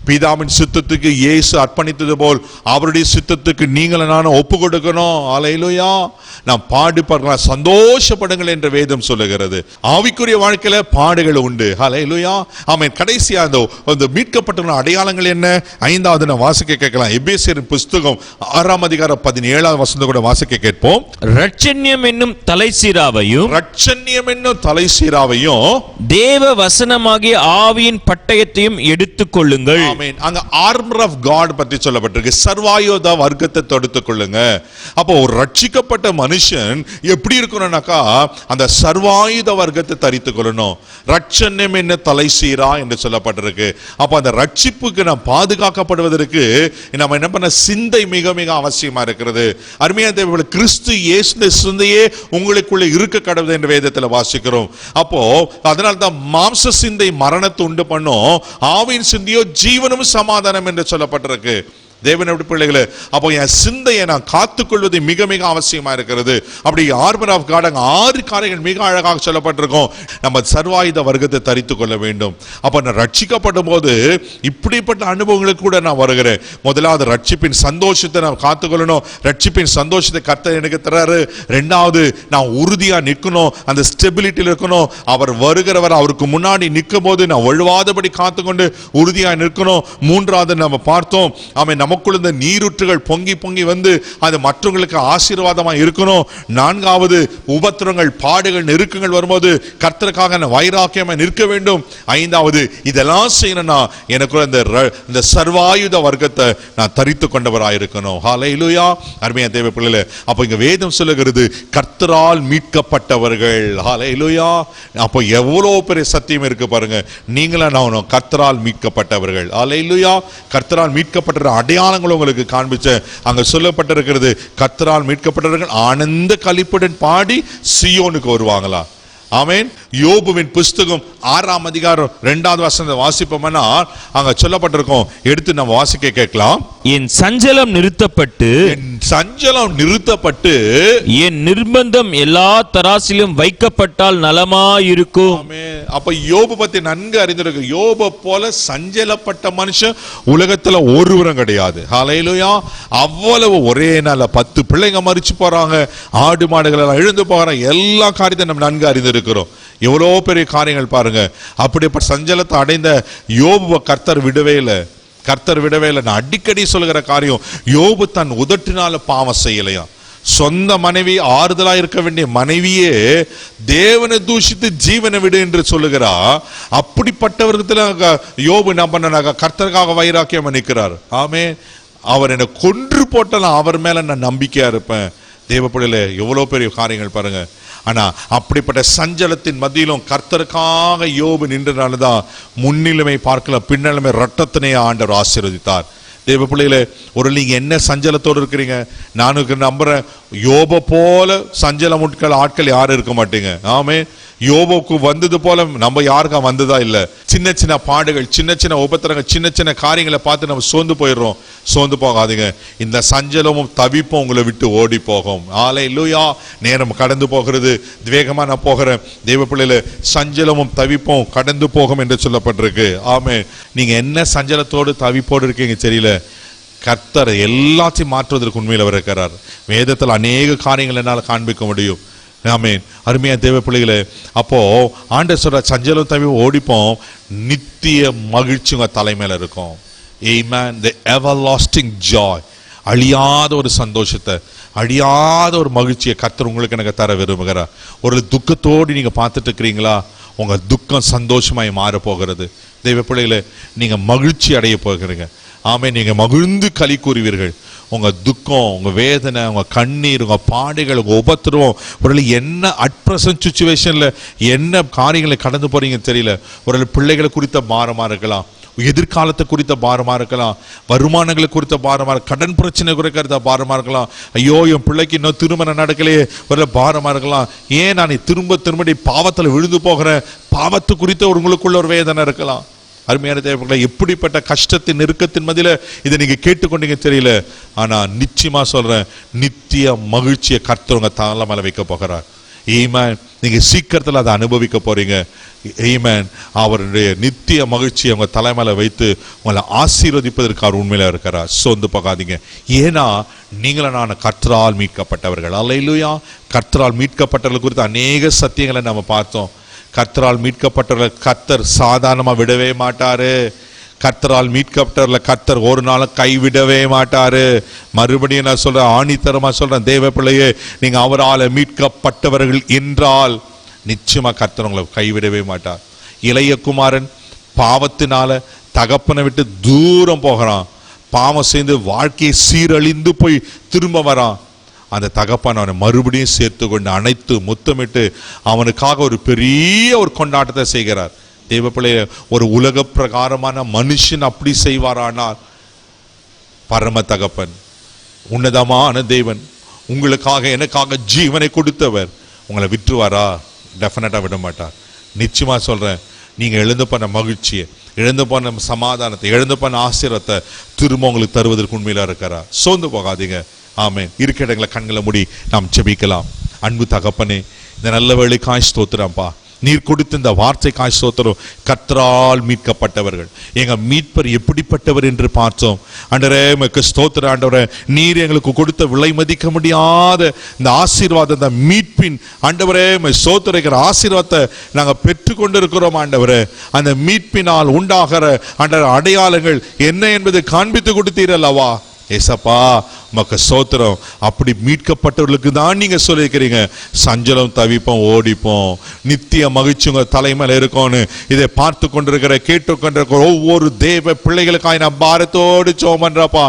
பிதாவின் சித்தத்துக்கு இயேசு அர்ப்பணித்தது போல் அவருடைய சித்தத்துக்கு நீங்களும் நானும் ஒப்பு கொடுக்கணும். அல்லேலூயா. நாம் பாடுபடுறோம், சந்தோஷப்படுங்கள் என்று வேதம் சொல்லுகிறது. ஆவிக்குரிய வாழ்க்கையில பாடுகள் உண்டு. அல்லேலூயா. ஆமென். கடைசியா அந்த மீட்கப்பட்ட அடையாளங்கள் என்ன? 5வது நான் வாசிக்க கேட்கலாம். எபேசியரின் புஸ்தகம் 6ஆம் அதிகாரம் 17வது வசனம் கூட வாசிக்க கேட்போம். ரட்சண்யம் என்னும் தலைசீராவையும் தேவ வசனமாகிய ஆவியின் பட்டயத்தையும் எடுத்துக் கொள்ளுங்கள். அங்க ஆர்மர் ஆஃப் காட் பற்றி சொல்லப்பட்டிருக்கு. சர்வாயுத வர்க்கத்தை தொடுத்துக் கொள்ளுங்க. அப்போ ஒரு ரட்சிக்கப்பட்ட மனுஷன் எப்படி இருக்கணும்னாக்கா அந்த சர்வாயுத வர்க்கத்தை தரித்துக் கொள்ளணும். ரட்சண்யம் என்ன தலைசீரா என்று சொல்லப்பட்டிருக்கு. அப்போ அந்த ரட்சிப்புக்கு நாம் பாதுகாக்கப்படுவதற்கு நம்ம என்ன பண்ண, சிந்தை மிக மிக அவசியமா இருக்கிறது. அருமையான தேவர்களே, கிறிஸ்து இயேசு சிந்தையே உங்களுக்குள்ள இருக்க கடவுள் என்ற வேதத்தில் வாசிக்கிறோம். அப்போ அதனால தான் மாம்ச சிந்தை மரணத்தை உண்டு பண்ணும், ஆவியின் சிந்தையோ ஜீவனும் சமாதானம் என்று சொல்லப்பட்டிருக்கு. தேவனுடைய பிள்ளைகளே, அப்போ என் சிந்தையை நான் காத்துக்கொள்வது மிக மிக அவசியமா இருக்கிறது. அப்படி ஆர்மர் ஆஃப் காட் 6 காரியங்கள் மிக அழகாக சொல்லப்பட்டிருக்கும். நம்ம சர்வாயுத வர்க்கத்தை தரித்துக் கொள்ள வேண்டும். அப்ப நான் ரட்சிக்கப்படும் போது இப்படிப்பட்ட அனுபவங்களுக்கு கூட நான் வருகிறேன். முதலாவது ரட்சிப்பின் சந்தோஷத்தை நான் காத்துக்கொள்ளணும். ரட்சிப்பின் சந்தோஷத்தை கர்த்தர் எனக்கு தராரு. 2வது நான் உறுதியா நிற்கணும், அந்த ஸ்டெபிலிட்டியில் இருக்கணும். அவர் வருகிறவர், அவருக்கு முன்னாடி நிற்கும் போது நான் வழுவாதபடி காத்துக்கொண்டு உறுதியா நிற்கணும். 3வது நம்ம பார்த்தோம், அவன் நமக்குள்ள இந்த நீரூற்றுகள் பொங்கி பொங்கி வந்து அது மற்றவங்களுக்கு ஆசீர்வாதமா இருக்கணும். 4வது உபத்திரங்கள், பாடுகள், நெருக்கங்கள் வரும்போது கர்த்தருக்காக நான் வைராக்கியமா நிற்க வேண்டும். 5வது இதெல்லாம் செய்யணும்னா எனக்கு இந்த சர்வாயுத வர்க்கத்தை நான் தரித்து கொண்டவராயிருக்கணும். ஹல்லேலூயா. அருமையான தேவ பிள்ளைகளே, அப்ப இங்க வேதம் சொல்லுகிறது கர்த்தரால் மீட்கப்பட்டவர்கள். ஹல்லேலூயா. அப்போ எவ்வளவு பெரிய சத்தியம் இருக்கு பாருங்க. நீங்களும் நானும் கர்த்தரால் மீட்கப்பட்டவர்கள். ஹல்லேலூயா. கர்த்தரால் மீட்கப்பட்ட அடையாளங்கள் உங்களுக்கு காண்பிச்ச அங்க சொல்லப்பட்டிருக்கிறது. கர்த்தரால் மீட்கப்பட்டவர்கள் ஆனந்த களிப்புடன் பாடி சியோனுக்கு வருவாங்களா. ஆமென். யோபுவின் புஸ்தகம் 6ஆம் அதிகாரம் 2வது வசனத்தை வாசிப்போம்னா அங்க சொல்லப்பட்டிருக்கும். எடுத்து நம்ம வாசிக்க கேட்கலாம். என் சஞ்சலம் நிறுத்தப்பட்டு என் நிர்பந்தம் எல்லா தராசிலும் வைக்கப்பட்டால் நலமாயிருக்கும். அப்ப யோபு பத்தி நன்கு அறிந்திருக்கு. யோபு போல சஞ்சலப்பட்ட மனுஷன் உலகத்துல ஒருவரும் கிடையாது. ஹல்லேலூயா. அவ்வளவு ஒரே நாள்ல 10 பிள்ளைங்க மரிச்சு போறாங்க, ஆடு மாடுகள் எல்லாம் இழந்து போறாங்க. எல்லா காரியத்தையும் நம்ம நன்கு அறிந்திருக்கிறோம். எவ்வளோ பெரிய காரியங்கள் பாருங்க. அப்படிப்பட்ட சஞ்சலத்தை அடைந்த யோபுவை கர்த்தர் விடவே இல்லை. நான் அடிக்கடி சொல்லுகிற காரியம், யோபு தன் உதட்டினால பாவம் செய்யலையா. சொந்த மனைவி, ஆறுதலா இருக்க வேண்டிய மனைவியே தேவனை தூஷித்து ஜீவனை விடு என்று சொல்லுகிறா. அப்படிப்பட்டவர்களை யோபு என்ன பண்ண கர்த்தருக்காக வைராக்கியமா நிற்கிறார். ஆமே. அவர் என்னை கொன்று போட்டாலும் அவர் மேல நான் நம்பிக்கையா இருப்பேன். தேவ பிள்ளைகளே, எவ்வளவு பெரிய காரியங்கள் பாருங்க. ஆனா அப்படிப்பட்ட சஞ்சலத்தின் மத்தியிலும் கர்த்தருக்காக யோபு நின்றனால்தான் முன்னிலைமை பார்க்கல, பின்னலைமை ரட்டத்தினே ஆண்டவர் ஆசீர்வதித்தார். தேவ பிள்ளைகளே, ஒரு நீங்க என்ன சஞ்சலத்தோடு இருக்கிறீங்க, நானுக்கு நம்புறேன் யோபு போல சஞ்சலம் ஆட்கள் யாரும் இருக்க மாட்டீங்க. ஆமே. யோபுக்கு வந்தது போல நம்ம யாருக்கும் வந்ததா இல்ல. சின்ன சின்ன பாடுகள், சின்ன சின்ன உபத்திரங்கள், சின்ன சின்ன காரியங்களை பார்த்து நம்ம சோர்ந்து போயிடுறோம். சோர்ந்து போகாதீங்க. இந்த சஞ்சலமும் தவிப்பும் உங்களை விட்டு ஓடி போகும். ஹல்லேலூயா. நேரம் கடந்து போகிறது, வேகமா நான் போகிறேன். தேவ பிள்ளைகளே, சஞ்சலமும் தவிப்பும் கடந்து போகும் என்று சொல்லப்பட்டிருக்கு. ஆமே. நீங்க என்ன சஞ்சலத்தோடு தவிப்போடு இருக்கீங்க தெரியல, கர்த்தர் எல்லாத்தையும் மாற்றுவதற்கு உண்மையில் அவர் இருக்கிறார். வேதத்தில் அநேக காரியங்கள் என்னால் காண்பிக்க முடியும். ஆமென். அருமையா தேவ பிள்ளைகளே, அப்போ ஆண்டவர் சொல்ற சஞ்சலம் தவி ஓடிப்போம், நித்திய மகிழ்ச்சி உங்க தலைமையில இருக்கும். Amen. The everlasting joy. அழியாத ஒரு சந்தோஷத்தை, அழியாத ஒரு மகிழ்ச்சியை கர்த்தர் உங்களுக்கு எனக்கு தர விரும்புகிறார். ஒரு துக்கத்தோடு நீங்க பார்த்துட்டு இருக்கிறீங்களா, உங்க துக்கம் சந்தோஷமாய் மாற போகிறது. தேவ பிள்ளைகளே, நீங்க மகிழ்ச்சி அடைய போகிறீங்க. ஆமே. நீங்க மகிழ்ந்து களி கூறுவீர்கள். உங்க துக்கம், உங்க வேதனை, உங்க கண்ணீர், உங்க பாடுகள், உங்க உபத்திரவம், ஒரு என்ன அட் பிரசன்ட் சிச்சுவேஷன்ல என்ன காரியங்களை கடந்து போறீங்கன்னு தெரியல. ஒரு பிள்ளைகளை குறித்த பாரமா இருக்கலாம், எதிர்காலத்தை குறித்த பாரமா இருக்கலாம், வருமானங்களை குறித்த பாரமா, கடன் பிரச்சனை குறித்த பாரமா இருக்கலாம். ஐயோ, என் பிள்ளைக்கு இன்னும் திருமணம் நடக்கலையே ஒரு பாரமா இருக்கலாம். ஏன் நான் திரும்ப பாவத்துல விழுந்து போகிறேன், பாவத்து குறித்த உங்களுக்குள்ள ஒரு வேதனை இருக்கலாம். அருமையான தேவர்களே, எப்படிப்பட்ட கஷ்டத்தின் நெருக்கத்தின் மத்தியில இதை நீங்க கேட்டுக்கொண்டீங்க தெரியல. ஆனா நிச்சயமா சொல்றேன், நித்திய மகிழ்ச்சியை கர்த்தர் உங்க தலை மேல வைக்க போகிறார். ஆமென். நீங்க சீக்கிரத்தில் அதை அனுபவிக்க போறீங்க. ஆமென். அவருடைய நித்திய மகிழ்ச்சியை உங்க தலை மேல வைத்து உங்களை ஆசீர்வதிப்பதற்கு அவர் உண்மையில இருக்கிறார். சோர்ந்து போகாதீங்க. ஏன்னா நீங்களும் நான் கர்த்தரால் மீட்கப்பட்டவர்கள். அல்லேலூயா. கர்த்தரால் மீட்கப்பட்டவர்கள் குறித்து அநேக சத்தியங்களை நம்ம பார்த்தோம். கர்த்தரால் மீட்கப்பட்டவர்கள் கர்த்தர் சாதாரணமா விடவே மாட்டாரு. கர்த்தரால் மீட்கப்பட்டவர்களை கர்த்தர் ஒரு நாளும் கைவிடவே மாட்டாரு. மறுபடியும் நான் சொல்றேன், ஆணித்தரமா சொல்றேன், தேவ பிள்ளையே, நீங்க அவரால் மீட்கப்பட்டவர்கள் என்றால் நிச்சயமா கர்த்தர் உங்களை கைவிடவே மாட்டார். இளைய குமாரன் பாவத்தினால தகப்பனை விட்டு தூரம் போகிறான், பாவம் செய்து வாழ்க்கையை சீரழிந்து போய் திரும்ப வரான். அந்த தகப்பன் அவனை மறுபடியும் சேர்த்து கொண்டு அணைத்து முத்தமிட்டு அவனுக்காக ஒரு பெரிய ஒரு கொண்டாட்டத்தை செய்கிறார். தேவ பிள்ளைய, ஒரு உலக பிரகாரமான மனுஷன் அப்படி செய்வாரானால், பரம தகப்பன், உன்னதமான தேவன், உங்களுக்காக எனக்காக ஜீவனை கொடுத்தவர் உங்களை விட்டுருவாரா? டெஃபினட்டா விட மாட்டார். நிச்சயமா சொல்றேன், நீங்க எழுந்து பண்ண மகிழ்ச்சியை, எழுந்து பண்ண சமாதானத்தை, எழுந்து பண்ண ஆசீர்வாதத்தை திரும்ப உங்களுக்கு தருவதற்கு உண்மையில இருக்கிறார். சோர்ந்து போகாதீங்க. ஆமென். இருக்கிற இடங்களை கண்களை மூடி நாம் ஜெபிக்கலாம். அன்பு தகப்பனே, இந்த நல்ல வேளைக்காய் ஸ்தோத்திரம்ப்பா. நீர் கொடுத்த இந்த வார்த்தைக்காய் ஸ்தோத்திரம். கர்த்தரால் மீட்கப்பட்டவர்கள், எங்க மீட்பர் எப்படிப்பட்டவர் என்று பார்த்தோம். ஆண்டவரே உமக்கு ஸ்தோத்திரம். ஆண்டவரே நீர் எங்களுக்கு கொடுத்த விலை மதிக்க முடியாத இந்த ஆசீர்வாதம், இந்த மீட்பின் ஆண்டவரே ஸ்தோத்திரிக்கிற ஆசீர்வாதத்தை நாங்கள் பெற்று கொண்டிருக்கிறோம். ஆண்டவரே அந்த மீட்பினால் உண்டாகிற ஆண்டவர் அடையாளங்கள் என்ன என்பதை காண்பித்து கொடுத்தீர் அல்லவா ஏசப்பா. மக்க ஸ்தோத்திரம். அப்படி மீட்கப்பட்டவர்களுக்கு தான் நீங்க சொல்லியிருக்கிறீங்க, சஞ்சலம் தவிப்போம் ஓடிப்போம், நித்திய மகிழ்ச்சி உங்க தலைமையில இருக்கும்னு. இதை பார்த்து கொண்டிருக்கிற கேட்டுக்கொண்டிருக்கிற ஒவ்வொரு தேவ பிள்ளைகளுக்காக நான் பாரத்தோடு ஜெபம் பண்றப்பா.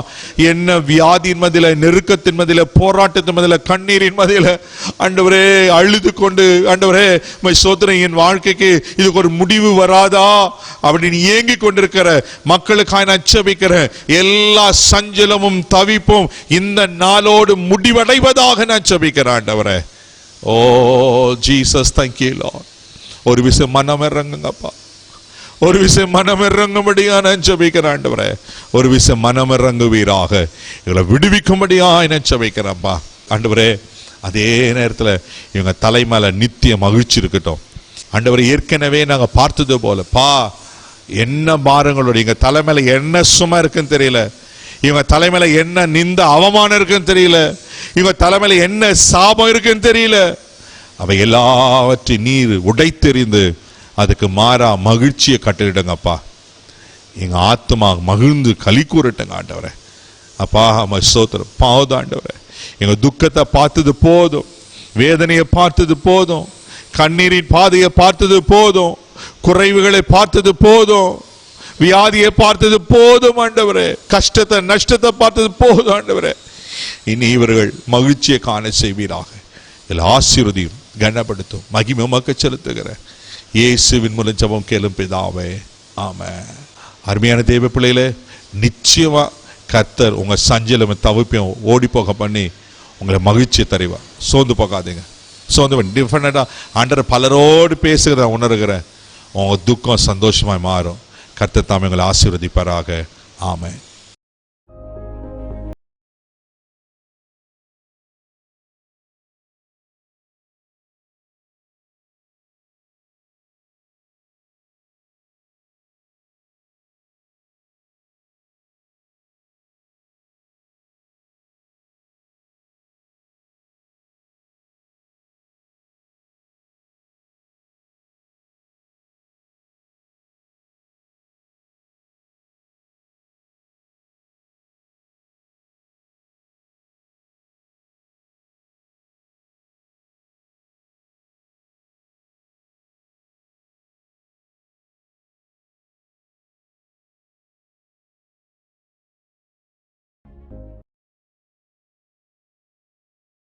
என்ன வியாதியின் மதியில, நெருக்கத்தின் மதியில, போராட்டத்தின் மதியில, கண்ணீரின் மதியில ஆண்டவரே அழுது கொண்டு ஆண்டவரே ஸ்தோத்திரம், என் வாழ்க்கைக்கு இதுக்கு ஒரு முடிவு வராதா அப்படின்னு ஏங்கி கொண்டிருக்கிற மக்களுக்காக நான் ஜெபிக்கிறேன். எல்லா சஞ்சலமும் தவிப்பும் இந்த நாளோடு முடிவடைவதாக நான் ஜெபிக்கிறேன் ஆண்டவரே. ஓ ஜீசஸ், thank you Lord. ஒரு விஷயம் மனம் இறங்குங்கப்பா, ஒரு விஷயம் மனம் இறங்கும்படியா நான் ஜெபிக்கிறேன் ஆண்டவரே. ஒரு விஷயம் மனம் இறங்குவீராக, எங்களை விடுவிக்கும்படியா நான் ஜெபிக்கிறேன்ப்பா ஆண்டவரே. அதே நேரத்தில் இவங்க தலைமையில நித்திய மகிழ்ச்சி இருக்கட்டும் ஆண்டவரே. ஏற்கனவே நாங்க பார்த்தது போலப்பா, என்ன பாரங்களோட எங்க தலைமையில என்ன சுமை இருக்குன்னு தெரியல, இவங்க தலைமையில என்ன நிந்த அவமானம் இருக்குன்னு தெரியல, இவங்க தலைமையில என்ன சாபம் இருக்குன்னு தெரியல, அவை எல்லாவற்றையும் நீர் உடைத்தெறிந்து அதுக்கு மாறா மகிழ்ச்சியை கட்டளிடுங்கப்பா. எங்க ஆத்மா மகிழ்ந்து களி கூறட்டுங்க ஆண்டவரே. அப்பா ஸ்தோத்திரம். பாவம் ஆண்டவரே, எங்க துக்கத்தை பார்த்தது போதும், வேதனையை பார்த்தது போதும், கண்ணீரின் பாதையை பார்த்தது போதும், குறைவுகளை பார்த்தது போதும், வியாதியை பார்த்தது போதும் ஆண்டவரே, கஷ்டத்தை நஷ்டத்தை பார்த்தது போதும் ஆண்டவரே. இனி இவர்கள் மகிழ்ச்சியை காண செய்வீராக. எல்லா ஆசீர்வதியும் கனப்படுத்தும் மகிமை உமக்கு செலுத்துகிறேன் இயேசுவின் மூலம் ஜெபம் கேளும் பிதாவே, ஆமென். அருமையான தேவ பிள்ளைகளே, நிச்சயமா கர்த்தர் உங்க சஞ்சலம் தவிப்பையும் ஓடி போக பண்ணி உங்களை மகிழ்ச்சியை தருவா. சோர்ந்து போகாதீங்க, சோர்ந்து டிஃபரெண்டா ஆண்டவர் பலரோடு பேசுகிறத உணர்கிறேன். உங்க துக்கம் சந்தோஷமாய் மாறும். கர்த்தர் தாமே உங்களை ஆசீர்வதிப்பாராக. ஆமென்.